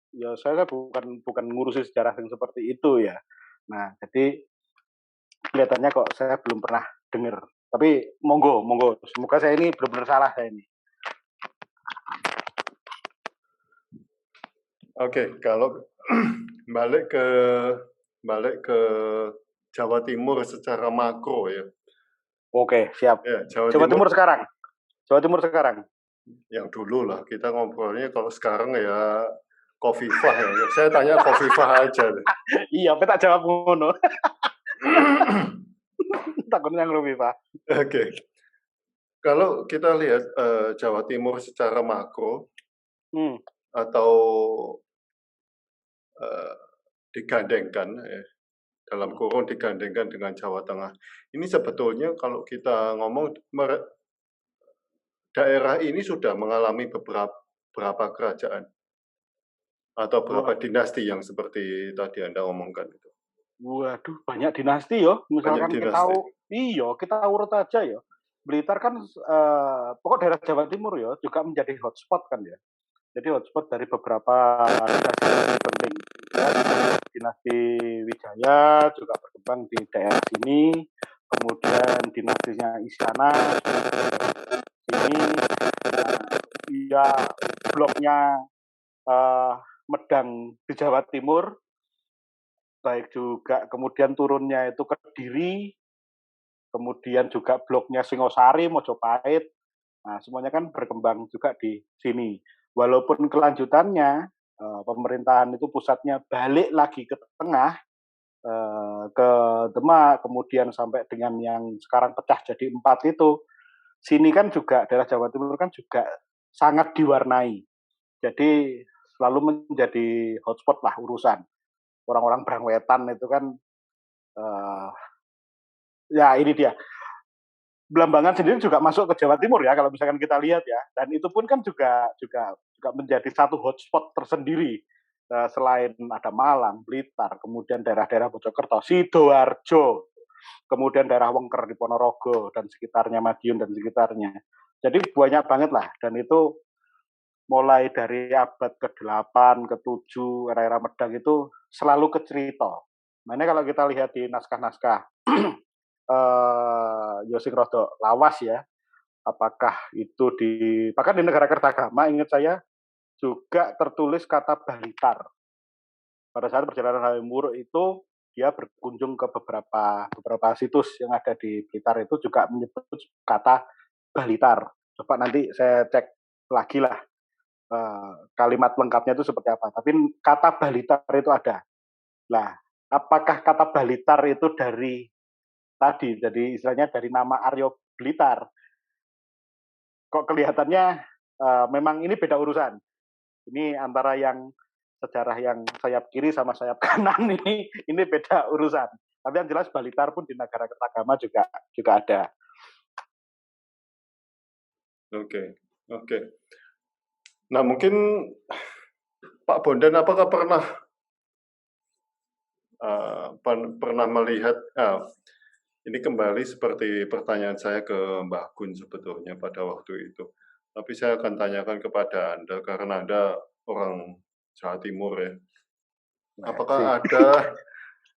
ya saya bukan ngurusi sejarah yang seperti itu ya. Nah, jadi kelihatannya kok saya belum pernah dengar. Tapi monggo, semoga saya ini benar-benar salah saya ini. Oke, kalau balik ke Jawa Timur secara makro ya. Oke, siap. Ya, Jawa Timur sekarang. Yang dulu lah, kita ngobrolnya kalau sekarang ya Khofifah ya. Saya tanya Khofifah aja. Iya, tak jawab ngono. Takutnya Khofifah. Oke. Kalau kita lihat Jawa Timur secara makro atau digandengkan dalam kurung digandengkan dengan Jawa Tengah. Ini sebetulnya kalau kita ngomong daerah ini sudah mengalami beberapa kerajaan atau beberapa dinasti yang seperti tadi Anda omongkan itu. Waduh, banyak dinasti yo. Misalkan kita urut aja ya. Blitar kan pokok daerah Jawa Timur ya juga menjadi hotspot kan ya. Jadi hotspot dari beberapa dinasti penting. Ya, dinasti Wijaya juga berkembang di daerah sini. Kemudian dinastinya Isyana sini. Ya bloknya Medang di Jawa Timur, baik juga kemudian turunnya itu Kediri, kemudian juga bloknya Singosari, Mojopahit. Nah, semuanya kan berkembang juga di sini. Walaupun kelanjutannya pemerintahan itu pusatnya balik lagi ke tengah, ke Demak, kemudian sampai dengan yang sekarang pecah jadi 4 itu. Sini kan juga daerah Jawa Timur kan juga sangat diwarnai. Jadi selalu menjadi hotspot lah urusan. Orang-orang Brangwetan itu kan ya ini dia. Belambangan sendiri juga masuk ke Jawa Timur ya kalau misalkan kita lihat ya. Dan itu pun kan juga menjadi satu hotspot tersendiri. Selain ada Malang, Blitar, kemudian daerah-daerah Mojokerto, Sidoarjo, kemudian daerah Wengker di Ponorogo dan sekitarnya, Madiun dan sekitarnya. Jadi banyak banget lah. Dan itu mulai dari abad ke-8, ke-7, era-era Medang itu selalu kecerita. Makanya kalau kita lihat di naskah-naskah Yosing Rodo lawas ya, apakah itu bahkan di negara Kertagama ingat saya juga tertulis kata Blitar. Pada saat perjalanan Halimun itu dia berkunjung ke beberapa situs yang ada di Blitar itu juga menyebut kata Blitar. Coba nanti saya cek lagi lah kalimat lengkapnya itu seperti apa. Tapi kata Blitar itu ada. Nah, apakah kata Blitar itu dari tadi, jadi istilahnya dari nama Aryo Blitar? Kok kelihatannya memang ini beda urusan. Ini antara yang sejarah yang sayap kiri sama sayap kanan ini beda urusan. Tapi yang jelas Balitar pun di negara Kertagama juga ada. Oke. Nah, mungkin Pak Bondan apakah pernah melihat ini kembali seperti pertanyaan saya ke Mbah Gun sebetulnya pada waktu itu. Tapi saya akan tanyakan kepada Anda karena Anda orang Jawa Timur ya. Apakah ada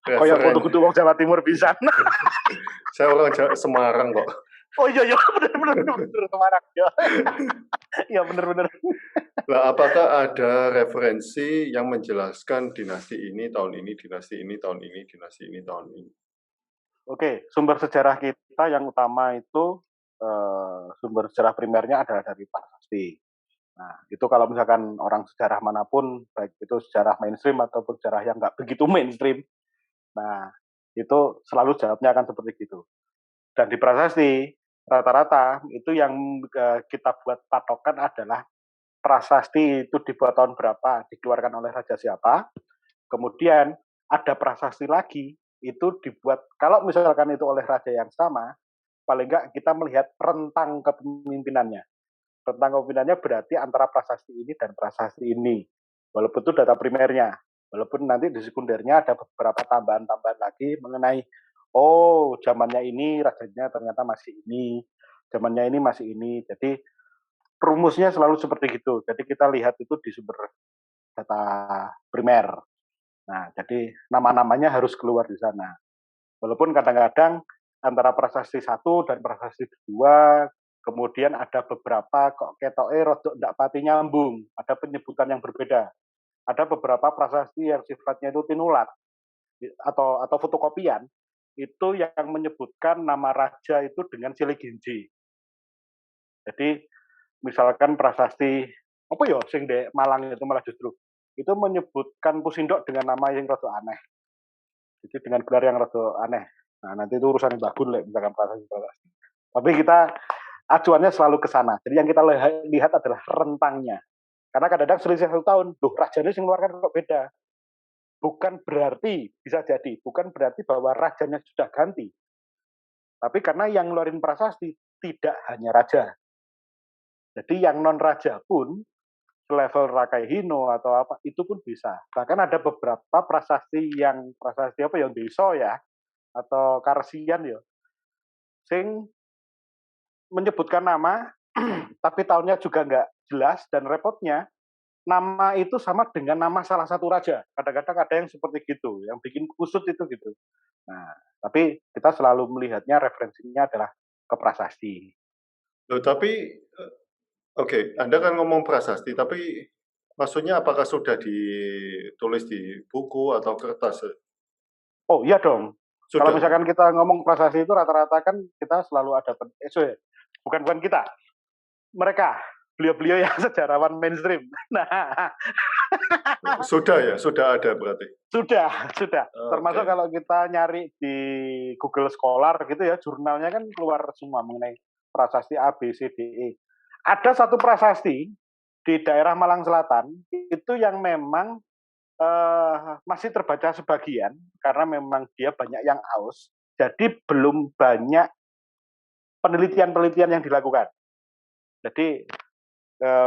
Kayak kutu-kutu wong Jawa Timur bisa. Saya orang Semarang kok. Oh iya benar Semarang ya. Iya benar. Nah, apakah ada referensi yang menjelaskan dinasti ini tahun ini, dinasti ini tahun ini, dinasti ini tahun ini? Oke, sumber sejarah kita yang utama itu sumber sejarah primernya adalah dari prasasti. Nah, itu kalau misalkan orang sejarah manapun, baik itu sejarah mainstream ataupun sejarah yang nggak begitu mainstream, nah itu selalu jawabnya akan seperti itu. Dan di prasasti rata-rata itu yang kita buat patokan adalah prasasti itu dibuat tahun berapa, dikeluarkan oleh raja siapa, kemudian ada prasasti lagi itu dibuat, kalau misalkan itu oleh raja yang sama, paling enggak kita melihat rentang kepemimpinannya. Rentang kepemimpinannya berarti antara prasasti ini dan prasasti ini, walaupun itu data primernya, walaupun nanti di sekundernya ada beberapa tambahan-tambahan lagi mengenai zamannya ini rajanya ternyata masih ini, zamannya ini masih ini. Jadi rumusnya selalu seperti itu. Jadi kita lihat itu di sumber data primer. Nah, jadi nama-namanya harus keluar di sana. Walaupun kadang-kadang antara prasasti 1 dan prasasti 2, kemudian ada beberapa kok ketoke rodok ndak pati nyambung, ada penyebutan yang berbeda. Ada beberapa prasasti yang sifatnya itu tinulat atau fotokopian, itu yang menyebutkan nama raja itu dengan silih ginji. Jadi misalkan prasasti apa ya sing di Malang itu malah justru itu menyebutkan Pusindok dengan nama yang rada aneh. Jadi dengan gelar yang rada aneh. Nah, nanti itu urusan Mbah Gun misalkan prasasti. Tapi kita acuannya selalu ke sana. Jadi yang kita lihat adalah rentangnya. Karena kadang-kadang selisih 1 tahun, rajanya yang mengeluarkan kok beda. Bukan berarti, bisa jadi, bukan berarti bahwa rajanya sudah ganti. Tapi karena yang ngeluarin prasasti tidak hanya raja. Jadi yang non-raja pun, level Rakai Hino atau apa, itu pun bisa. Bahkan ada beberapa prasasti yang deso ya, atau karsian ya, sing menyebutkan nama, tapi tahunnya juga nggak jelas, dan repotnya, nama itu sama dengan nama salah satu raja. Kadang-kadang ada yang seperti gitu, yang bikin kusut itu gitu. Nah, tapi kita selalu melihatnya referensinya adalah ke prasasti. Loh, tapi oke, Anda kan ngomong prasasti, tapi maksudnya apakah sudah ditulis di buku atau kertas? Oh iya dong. Sudah. Kalau misalkan kita ngomong prasasti itu rata-rata kan kita selalu ada bukan kita. Mereka beliau-beliau yang sejarawan mainstream. Nah, sudah ada berarti. Sudah. Termasuk kalau kita nyari di Google Scholar gitu ya, jurnalnya kan keluar semua mengenai prasasti A, B, C, D, E. Ada satu prasasti di daerah Malang Selatan itu yang memang masih terbaca sebagian karena memang dia banyak yang aus. Jadi belum banyak penelitian yang dilakukan. Jadi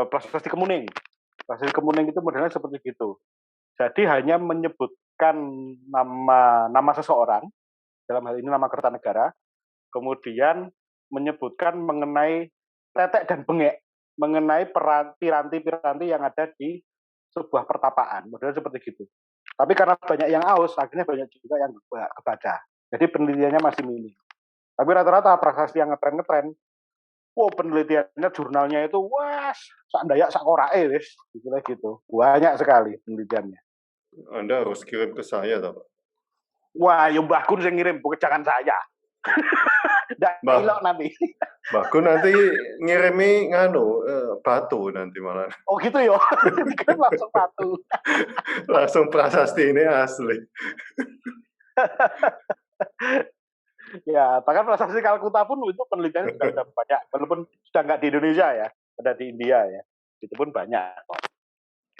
prasasti Kemuning. Prasasti Kemuning itu modelnya seperti itu. Jadi hanya menyebutkan nama seseorang, dalam hal ini nama Kertanegara, kemudian menyebutkan mengenai tetek dan bengek, mengenai piranti-piranti yang ada di sebuah pertapaan, modelnya seperti gitu. Tapi karena banyak yang aus, akhirnya banyak juga yang kebaca. Jadi penelitiannya masih minim. Tapi rata-rata prasasti yang ngetren, penelitiannya jurnalnya itu sak Dayak sak Korae wis, gitu. Banyak sekali penelitiannya. Anda harus kirim ke saya, Pak. Wah, ya Mbah Gun yang ngirim, bukan jangan saya. Nggak ilok nanti. Mbah Gun nanti ngirimi batu nanti malah. Oh gitu ya, kan langsung batu. Langsung prasasti ini asli. Ya, bahkan prasasti Kalkuta pun itu penelitiannya sudah banyak, walaupun sudah nggak di Indonesia ya, ada di India ya, itu pun banyak.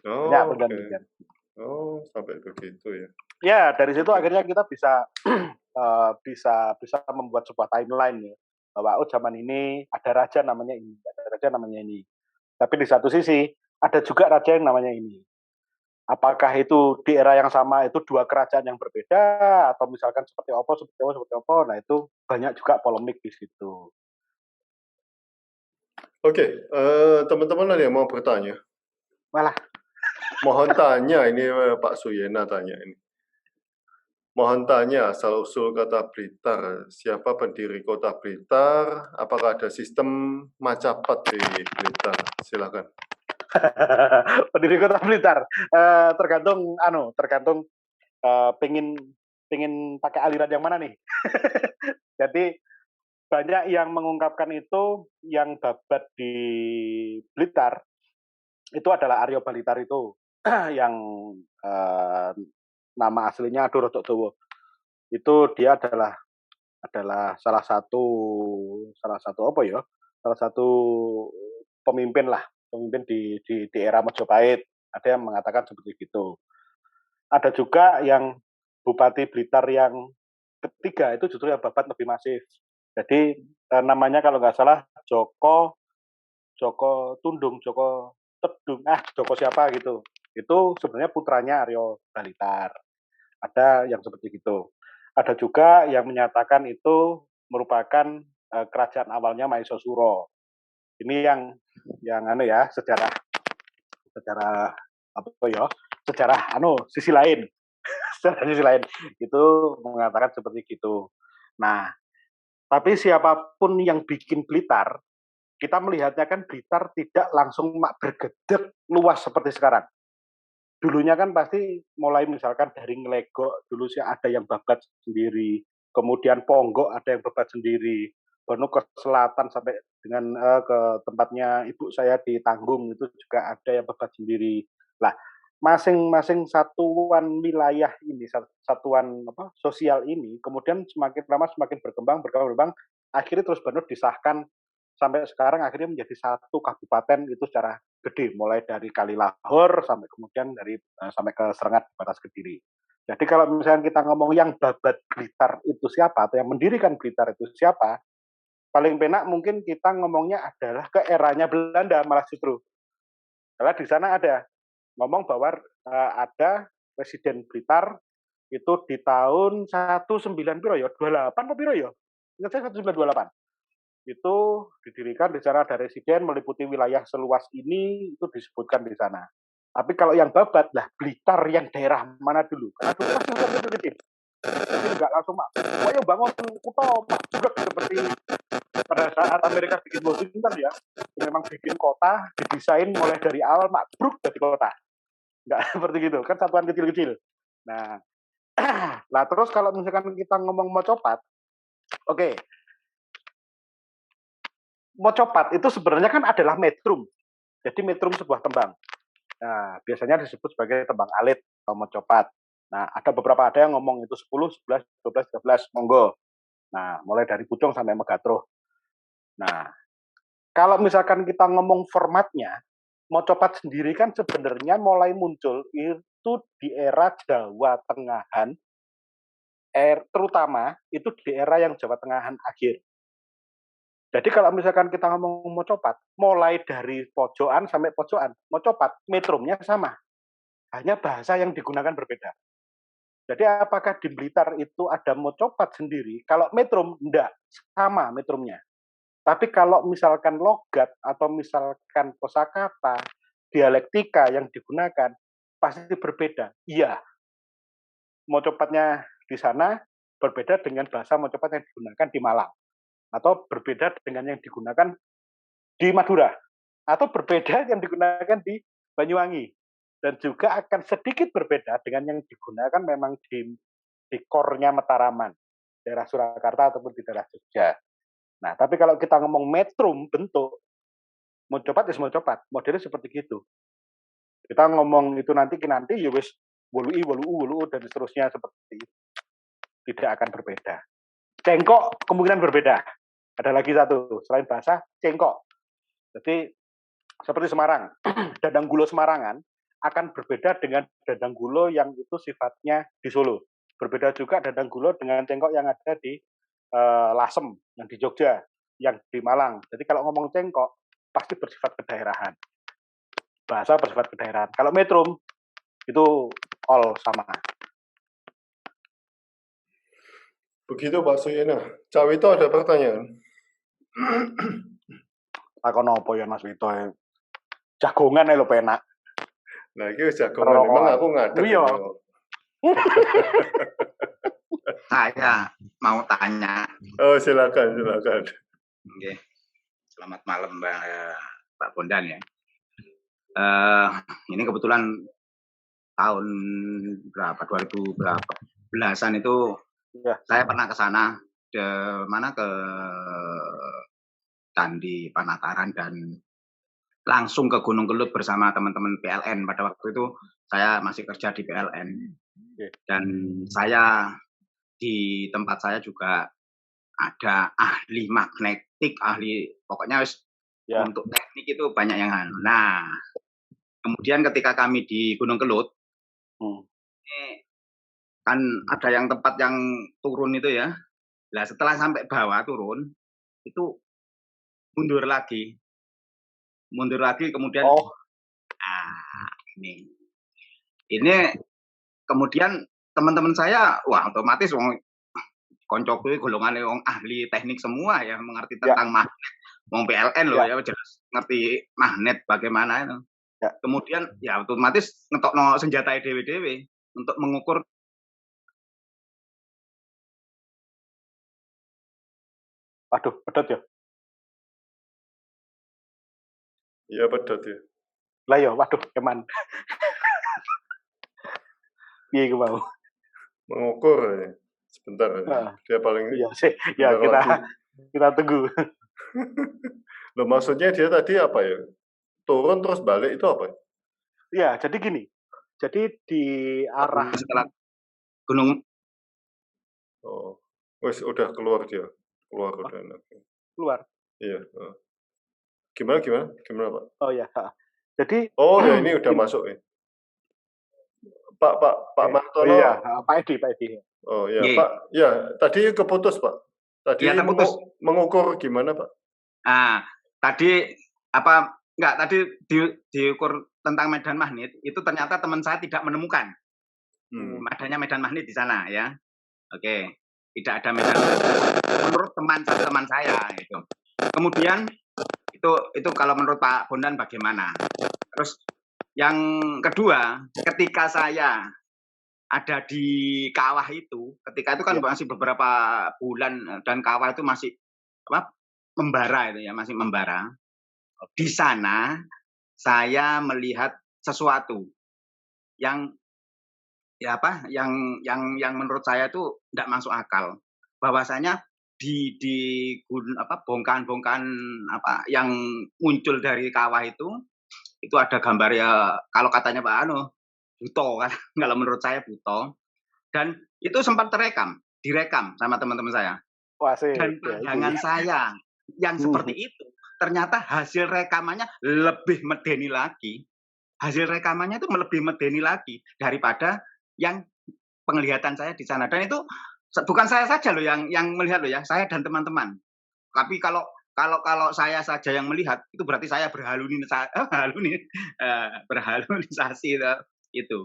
Banyak Oh, oke. penelitian. Oh, sampai begitu ya. Ya, dari situ akhirnya kita bisa bisa membuat sebuah timeline ya, bahwa zaman ini ada raja namanya ini, ada raja namanya ini. Tapi di satu sisi ada juga raja yang namanya ini. Apakah itu di era yang sama itu dua kerajaan yang berbeda atau misalkan seperti apa? Nah itu banyak juga polemik di situ. Oke, teman-teman ada yang mau bertanya? Malah Mohon tanya, ini Pak Suyena tanya ini. Mohon tanya asal-usul kata Blitar. Siapa pendiri kota Blitar? Apakah ada sistem Macapat di Blitar? Silakan. pendiri kota Blitar tergantung pengen pakai aliran yang mana nih. Jadi banyak yang mengungkapkan itu yang babat di Blitar itu adalah Aryo Balitar itu yang nama aslinya aduh rodok dawa. Itu dia adalah salah satu apa ya? Salah satu pemimpin di era Majapahit. Ada yang mengatakan seperti itu. Ada juga yang Bupati Blitar yang ketiga itu justru yang babat lebih masif. Jadi namanya kalau nggak salah Joko Tundung, Joko Tedung, Joko siapa gitu. Itu sebenarnya putranya Aryo Balitar. Ada yang seperti itu. Ada juga yang menyatakan itu merupakan kerajaan awalnya Maisa Suro. Ini yang sejarah apa ya? Sejarah sisi lain. Sejarah sisi lain itu mengatakan seperti itu. Nah, tapi siapapun yang bikin Blitar, kita melihatnya kan Blitar tidak langsung bergedek luas seperti sekarang. Dulunya kan pasti mulai misalkan dari Ngelegok, dulu sih ada yang babat sendiri, kemudian Ponggok ada yang babat sendiri, baru ke selatan sampai dengan ke tempatnya ibu saya di Tanggung itu juga ada yang babat sendiri. Lah, masing-masing satuan wilayah ini, satuan sosial ini, kemudian semakin lama semakin berkembang, akhirnya terus benar disahkan sampai sekarang akhirnya menjadi satu kabupaten itu secara gede, mulai dari Kalilahor sampai kemudian sampai ke Serengat batas Kediri. Jadi kalau misalnya kita ngomong yang babat Blitar itu siapa atau yang mendirikan Blitar itu siapa, paling penak mungkin kita ngomongnya adalah ke eranya Belanda malah justru. Karena di sana ada ngomong bahwa ada Presiden Blitar itu di tahun 1928 apa piro ya? Ingat saya 1928. Itu didirikan di sana ada residen meliputi wilayah seluas ini itu disebutkan di sana. Tapi kalau yang babat lah Blitar yang daerah mana dulu? Karena dulu pasti hutan kecil. Jadi nggak langsung pokoknya bangun kota juga seperti pada saat Amerika bikin Washington ya, memang bikin kota didesain mulai dari awal makbruk dari kota. Nggak seperti gitu, kan satuan kecil-kecil. Nah, lah terus kalau misalkan kita ngomong Mocopat, oke. Mocopat itu sebenarnya kan adalah metrum. Jadi metrum sebuah tembang. Nah, biasanya disebut sebagai tembang alit atau mocopat. Nah, ada yang ngomong itu 10, 11, 12, 13, monggo. Nah, mulai dari Pucung sampai Megatruh. Nah, kalau misalkan kita ngomong formatnya, mocopat sendiri kan sebenarnya mulai muncul itu di era Jawa Tengahan, terutama itu di era yang Jawa Tengahan akhir. Jadi kalau misalkan kita ngomong mocopat, mulai dari pojokan sampai pojokan, mocopat, metrumnya sama. Hanya bahasa yang digunakan berbeda. Jadi apakah di Blitar itu ada mocopat sendiri? Kalau metrum, enggak. Sama metrumnya. Tapi kalau misalkan logat atau misalkan kosakata, dialektika yang digunakan, pasti berbeda. Iya. Mocopatnya di sana berbeda dengan bahasa mocopat yang digunakan di Malang. Atau berbeda dengan yang digunakan di Madura, atau berbeda yang digunakan di Banyuwangi, dan juga akan sedikit berbeda dengan yang digunakan memang di core-nya Mataraman, daerah Surakarta ataupun di daerah Jogja. Nah, tapi kalau kita ngomong metrum bentuk, mocopat is mocopat, modelnya seperti gitu. Kita ngomong itu nanti ya wis wolu dan seterusnya seperti itu. Tidak akan berbeda. Cengkok kemungkinan berbeda. Ada lagi satu, selain bahasa, cengkok. Jadi, seperti Semarang, Dadang Gulo Semarangan, akan berbeda dengan Dandang Gulo yang itu sifatnya di Solo. Berbeda juga Dandang Gulo dengan cengkok yang ada di Lasem, yang di Jogja, yang di Malang. Jadi kalau ngomong cengkok, pasti bersifat kedaerahan. Bahasa bersifat kedaerahan. Kalau metrum, itu all sama. Begitu Pak Suyena. Cak Wito ada pertanyaan? Takon apa ya Mas Wito? Jagongan lho penak. Nah, ini jagongan. Memang aku ngadeg. Iya. Saya mau tanya. Oh, silakan. Oke. Selamat malam Pak Bondan ya. Ini kebetulan tahun berapa 2000 berapa belasan itu ya. Saya pernah ke sana ke Candi Panataran dan langsung ke Gunung Kelut bersama teman-teman PLN. Pada waktu itu saya masih kerja di PLN dan saya di tempat saya juga ada ahli magnetik, pokoknya untuk teknik itu banyak yang Nah, kemudian ketika kami di Gunung Kelut, kan ada yang tempat yang turun itu ya. Nah, setelah sampai bawah turun, itu mundur lagi kemudian ini kemudian teman-teman saya otomatis konco kuwi golongane wong ahli teknik semua ya, mengerti tentang magnet. Wong PLN loh ya jelas ngerti magnet bagaimana itu. Kemudian ya otomatis ngetokno senjata dhewe-dhewe untuk mengukur. Waduh, pedot ya. Iya pedot ya. Lah ya, waduh, keman. Piye ku mau? Mengukur ya. Sebentar. Dia paling iya sih. Ya kita tunggu. Loh, maksudnya dia tadi apa ya? Turun terus balik itu apa? Iya, jadi gini. Jadi di arah setelah gunung. Oh, wes udah keluar dia. Keluar. Iya. Gimana Pak? Oh ya. Jadi ya ini udah masuk ya. Pak Martono. Iya, Pak Edi. Oh ya, Pak. Ya, tadi keputus, Pak. Tadi ya, mengukur gimana, Pak? Tadi diukur tentang medan magnet, itu ternyata teman saya tidak menemukan adanya medan magnet di sana ya. Oke. Tidak ada medan menurut teman saya itu. Kemudian itu kalau menurut Pak Bondan bagaimana? Terus yang kedua, ketika saya ada di kawah itu, ketika itu kan masih beberapa bulan dan kawah itu masih membara itu ya, masih membara. Di sana saya melihat sesuatu yang yang menurut saya itu tidak masuk akal, bahwasanya di bongkahan-bongkahan yang muncul dari kawah itu ada gambar ya, kalau katanya Pak buto kan, kalau menurut saya buto, dan itu sempat direkam sama teman-teman saya. Dan pandangan saya yang seperti itu ternyata hasil rekamannya lebih medeni lagi. Hasil rekamannya itu lebih medeni lagi daripada yang penglihatan saya di sana. Dan itu bukan saya saja loh yang melihat loh ya, saya dan teman-teman. Tapi kalau saya saja yang melihat, itu berarti saya berhalunisasi itu.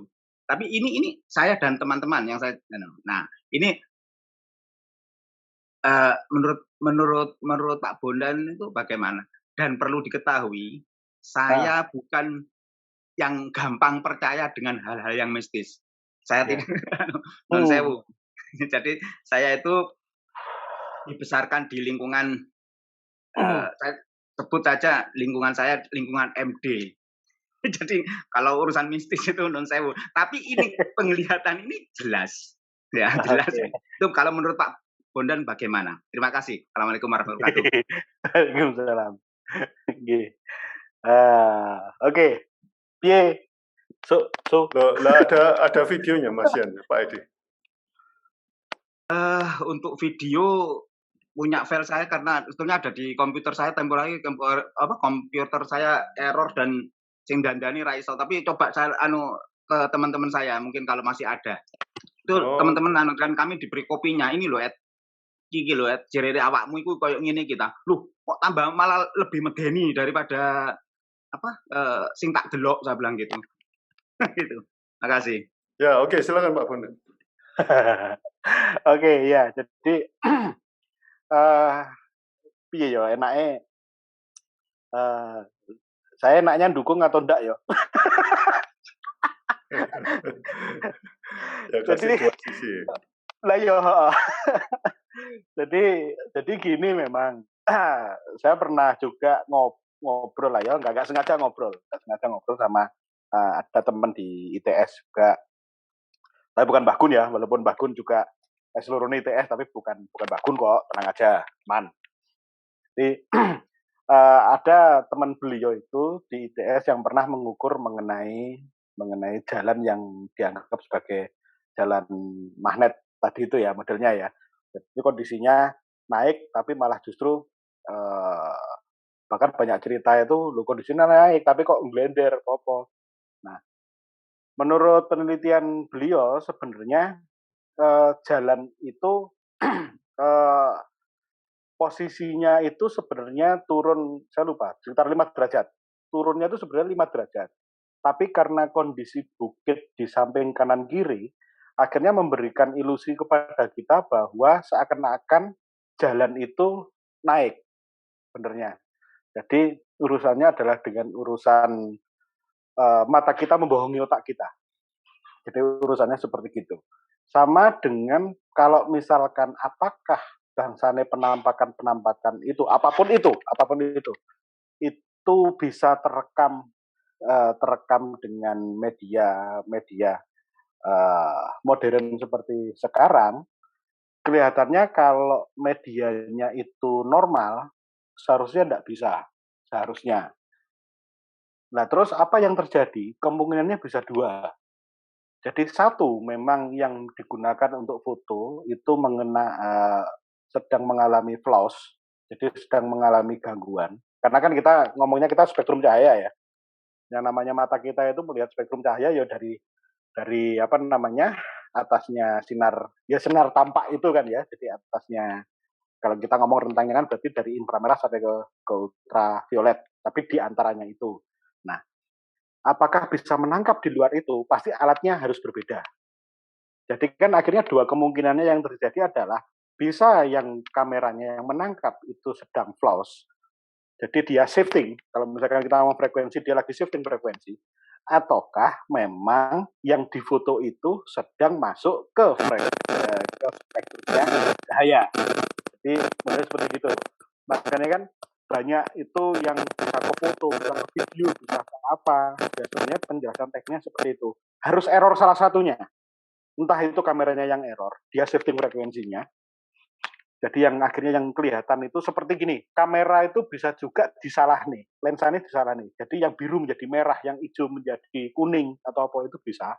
Tapi ini saya dan teman-teman yang saya. Nah, ini menurut Pak Bondan itu bagaimana? Dan perlu diketahui, saya bukan yang gampang percaya dengan hal-hal yang mistis. Saya tidak non sewu. Jadi saya itu dibesarkan di lingkungan saya sebut saja lingkungan saya lingkungan MD. Jadi kalau urusan mistis itu non sewu. Tapi ini penglihatan ini jelas. Ya, jelas. Itu kalau menurut Pak Bondan bagaimana? Terima kasih. Assalamualaikum warahmatullahi wabarakatuh. Waalaikumsalam. Oke. Piye? Lah ada videonya Mas Yan, Pak Edi. Untuk video punya file saya karena sebetulnya ada di komputer saya, tempo lagi komputer saya error dan sing dandani ra iso, tapi coba saya ke teman-teman saya mungkin kalau masih ada. Itu teman-teman kan kami diberi kopinya, ini loh Ed. Iki lho Ed, jerere awakmu iku koyo ngene kita. Loh, kok tambah malah lebih medeni daripada sing tak delok, saya bilang gitu. Gitu. Makasih. Ya, oke, silakan Pak Bondan. Oke, ya. Jadi piye yo enake saya enaknya dukung atau enggak yo? Ya, kasih dua sisi. Lah yo. jadi gini memang saya pernah juga ngobrol lah ya, nggak sengaja ngobrol sama ada teman di ITS juga. Tapi bukan Bakun ya, walaupun Bakun juga seluruhnya ITS, tapi bukan Bakun kok, tenang aja, man. Jadi ada teman beliau itu di ITS yang pernah mengukur mengenai jalan yang dianggap sebagai jalan magnet tadi itu ya modelnya ya. Jadi kondisinya naik, tapi malah justru bahkan banyak cerita itu, lu kondisinya naik, tapi kok ngelender, apa. Nah, menurut penelitian beliau sebenarnya jalan itu posisinya itu sebenarnya turun, saya lupa, sekitar 5 derajat. Turunnya itu sebenarnya 5 derajat. Tapi karena kondisi bukit di samping kanan kiri, akhirnya memberikan ilusi kepada kita bahwa seakan-akan jalan itu naik, sebenarnya. Jadi urusannya adalah dengan urusan mata kita membohongi otak kita. Jadi urusannya seperti itu. Sama dengan kalau misalkan apakah bangsane penampakan itu, apapun itu bisa terekam dengan media modern seperti sekarang, kelihatannya kalau medianya itu normal, seharusnya tidak bisa, seharusnya. Nah, terus apa yang terjadi? Kemungkinannya bisa dua. Jadi satu, memang yang digunakan untuk foto itu sedang mengalami flaws, jadi sedang mengalami gangguan. Karena kan kita ngomongnya kita spektrum cahaya ya. Yang namanya mata kita itu melihat spektrum cahaya ya dari atasnya sinar tampak itu kan ya. Jadi atasnya, kalau kita ngomong rentangnya kan berarti dari inframerah sampai ke ultraviolet, tapi di antaranya itu. Nah, apakah bisa menangkap di luar itu? Pasti alatnya harus berbeda. Jadi kan akhirnya dua kemungkinannya yang terjadi adalah bisa yang kameranya yang menangkap itu sedang flaws. Jadi dia shifting, kalau misalkan kita ngomong frekuensi, dia lagi shifting frekuensi. Ataukah memang yang difoto itu sedang masuk ke spektrumnya cahaya. Jadi model seperti itu. Makanya kan banyak itu yang bisa ke foto, bisa ke video, bisa ke apa. Biasanya penjelasan teknisnya seperti itu. Harus error salah satunya. Entah itu kameranya yang error, dia shifting frekuensinya. Jadi yang akhirnya yang kelihatan itu seperti gini, kamera itu bisa juga disalah nih, lensanya disalah nih. Jadi yang biru menjadi merah, yang hijau menjadi kuning atau apa itu bisa.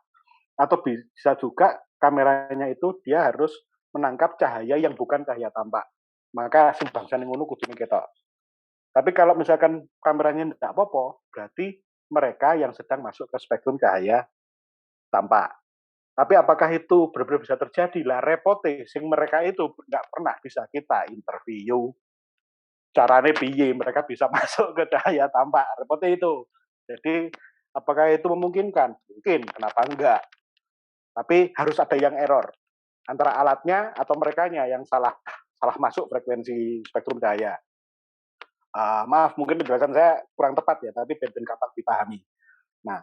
Atau bisa juga kameranya itu dia harus menangkap cahaya yang bukan cahaya tampak. Maka sing bangsa ngono kudune ketok. Tapi kalau misalkan kameranya tidak apa-apa, berarti mereka yang sedang masuk ke spektrum cahaya tampak. Tapi apakah itu benar-benar bisa terjadi? Lah repote, sing mereka itu nggak pernah bisa kita interview. Carane piye mereka bisa masuk ke cahaya tampak? Repote itu. Jadi apakah itu memungkinkan? Mungkin, kenapa enggak? Tapi harus ada yang error. Antara alatnya atau merekanya yang salah masuk frekuensi spektrum cahaya. Maaf, mungkin penjelasan saya kurang tepat ya, tapi ben gampang dipahami. Nah,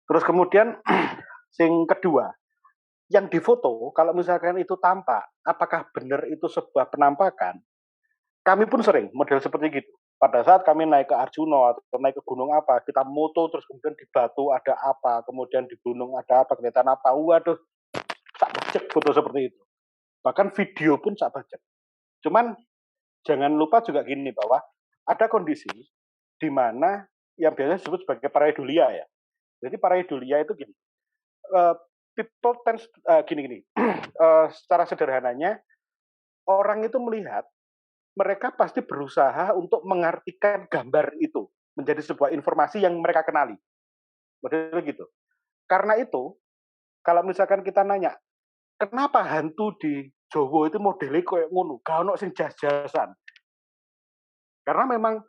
terus kemudian sing kedua, yang difoto, kalau misalkan itu tampak, apakah benar itu sebuah penampakan? Kami pun sering model seperti gitu. Pada saat kami naik ke Arjuna atau naik ke gunung apa, kita moto terus kemudian di batu ada apa, kemudian di gunung ada apa, kelihatan apa, waduh, sak bejek foto seperti itu. Bahkan video pun sak bejek. Cuman jangan lupa juga gini bahwa ada kondisi di mana yang biasanya disebut sebagai pareidolia ya. Jadi pareidolia itu gini, people tends gini. Secara sederhananya, orang itu melihat, mereka pasti berusaha untuk mengartikan gambar itu. menjadi sebuah informasi yang mereka kenali. Modelnya gitu. Karena itu, kalau misalkan kita nanya, kenapa hantu di Jawa itu modelnya kayak ngono, gak ono sing jas-jasan. Karena memang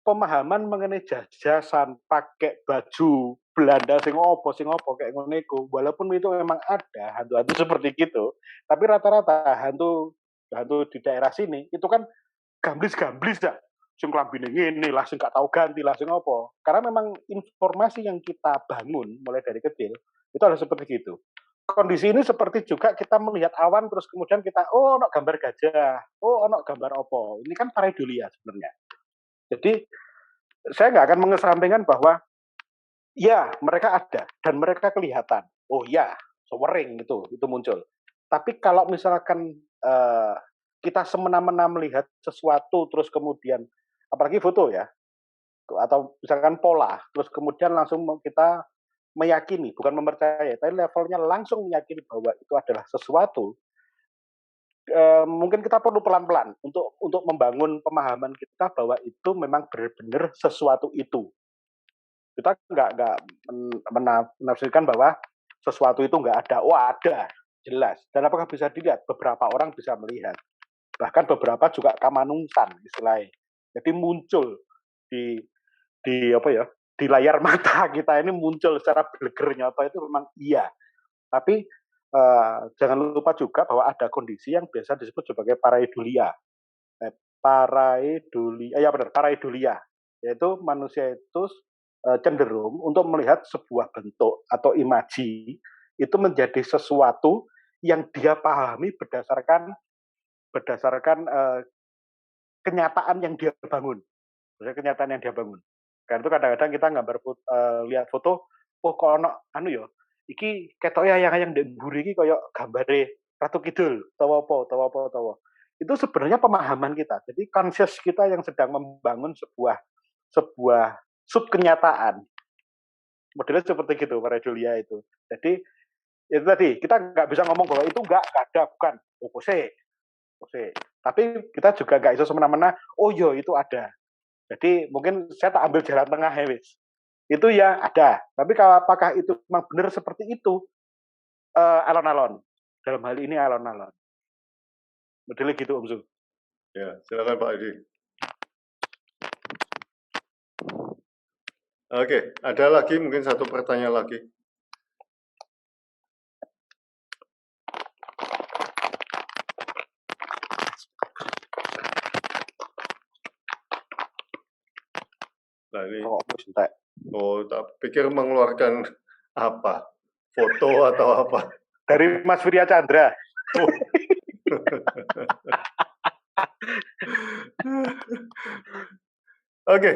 pemahaman mengenai jas-jasan, pakai baju Belanda sing opo kayak ngono iku, walaupun itu memang ada hantu-hantu seperti gitu, tapi rata-rata hantu di daerah sini itu kan gamblis ya, sing klambine ngene lah, sing gak tahu ganti lah, sing opo. Karena memang informasi yang kita bangun mulai dari kecil itu harus seperti itu. Kondisi ini seperti juga kita melihat awan terus kemudian kita ono gambar gajah, ono gambar opo. Ini kan pareidolia sebenarnya. Jadi saya nggak akan mengesampingkan bahwa ya mereka ada dan mereka kelihatan. Oh ya, sewering itu muncul. Tapi kalau misalkan kita semena-mena melihat sesuatu terus kemudian apalagi foto ya atau misalkan pola terus kemudian langsung kita meyakini bukan mempercayai tapi levelnya langsung meyakini bahwa itu adalah sesuatu, mungkin kita perlu pelan-pelan untuk membangun pemahaman kita bahwa itu memang benar-benar sesuatu itu. Kita nggak menafsirkan bahwa sesuatu itu nggak ada. Oh ada, jelas. Dan apakah bisa dilihat? Beberapa orang bisa melihat. Bahkan beberapa juga kamanungsan istilahnya. Jadi muncul di apa ya? Di layar mata kita ini muncul secara bleger nyata itu memang iya. Tapi jangan lupa juga bahwa ada kondisi yang biasa disebut sebagai pareidolia. Pareidolia. Yaitu manusia itu cenderung untuk melihat sebuah bentuk atau imaji itu menjadi sesuatu yang dia pahami berdasarkan kenyataan yang dia bangun. Kenyataan yang dia bangun. Karena itu kadang-kadang kita lihat foto, oh kok ono anu ya, iki ketoke yang ndek mburi iki kaya gambare Ratu Kidul, tawa apa. Itu sebenarnya pemahaman kita. Jadi conscious kita yang sedang membangun sebuah sub kenyataan. Modelnya seperti gitu, pareidolia itu. Jadi itu tadi kita nggak bisa ngomong bahwa itu nggak ada, bukan. Opose. Tapi kita juga nggak bisa semena-mena. Oh yo itu ada. Jadi mungkin saya tak ambil jalan tengah ya wis. Itu ya ada. Tapi apakah itu memang benar seperti itu? Alon-alon. Dalam hal ini alon-alon. Modelnya gitu Om Zul. Ya, silakan Pak Edi. Oke, ada lagi mungkin satu pertanyaan lagi. Nah, ini, tak pikir mengeluarkan apa? Foto atau apa? Dari Mas Wirya Chandra. Oh. Oke.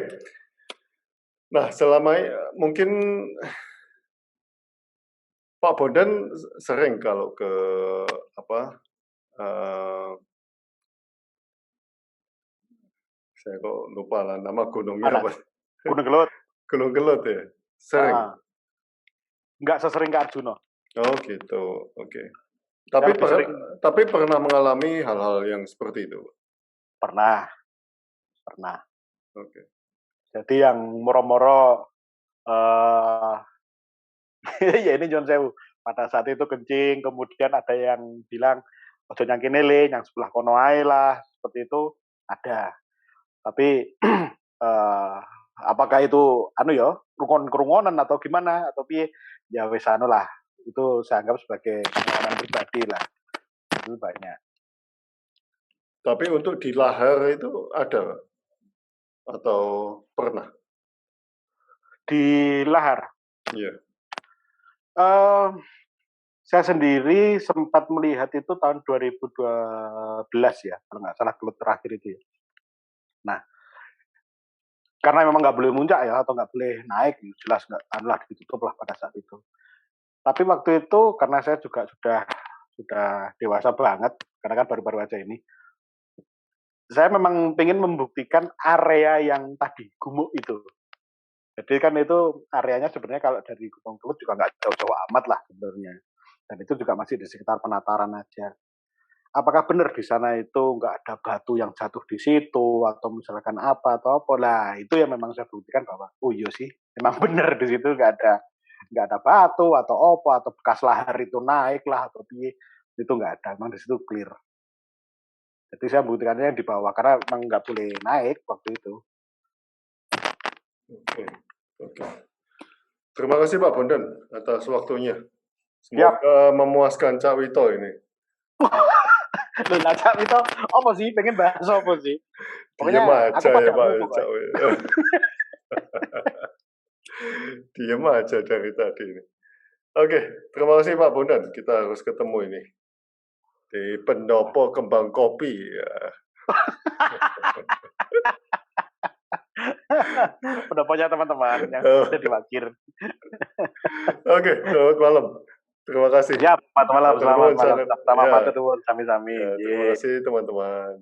Nah, selama mungkin Pak Bondan sering kalau ke saya kok lupa lah nama gunungnya apa? Gunung Gelut. Gunung Gelut ya, sering. Nggak sesering ke Arjuna. Oh gitu, oke. Tapi pernah mengalami hal-hal yang seperti itu? Pernah. Oke. Jadi yang moro-moro ya ini John Sewu. Pada saat itu kencing, kemudian ada yang bilang ojo nyangkine le, yang sebelah kono ae lah, seperti itu ada. Tapi apakah itu kerungonan atau gimana atau piye? Ya wis anu lah. Itu saya anggap sebagai pengalaman pribadi lah. Itu banyak. Tapi untuk di lahar itu ada atau pernah? Di lahar? Iya. Saya sendiri sempat melihat itu tahun 2012 ya, kalau nggak salah gelut terakhir itu ya. Nah, karena memang nggak boleh muncak ya, atau nggak boleh naik, jelas nggak ditutup lah pada saat itu. Tapi waktu itu karena saya juga sudah dewasa banget, karena kan baru-baru aja ini, saya memang ingin membuktikan area yang tadi gumuk itu. Jadi kan itu areanya sebenarnya kalau dari Gunung Kelut juga nggak jauh-jauh amat lah sebenarnya. Dan itu juga masih di sekitar penataran aja. apakah benar di sana itu nggak ada batu yang jatuh di situ atau misalkan apa atau apa lah, itu yang memang saya buktikan bahwa oh iya sih memang benar di situ nggak ada batu atau apa atau bekas lahar itu naik lah atau piye, itu nggak ada, memang di situ clear. Jadi saya buktikannya di bawah karena memang nggak boleh naik waktu itu. Oke. Terima kasih Pak Bondan atas waktunya. Semoga memuaskan Cak Wito ini. Loh, Cak Wito apa sih? Pengen bahas apa sih? Diam aja ya Pak Cak Wito. Diam aja dari tadi ini. Oke, terima kasih Pak Bondan. Kita harus ketemu ini di pendopo kembang kopi. Ya. Pendoponya teman-teman yang sudah diwakil. Oke, selamat malam. Terima kasih. Ya, selamat malam. Selamat malam. Sami-sami. Terima kasih teman-teman.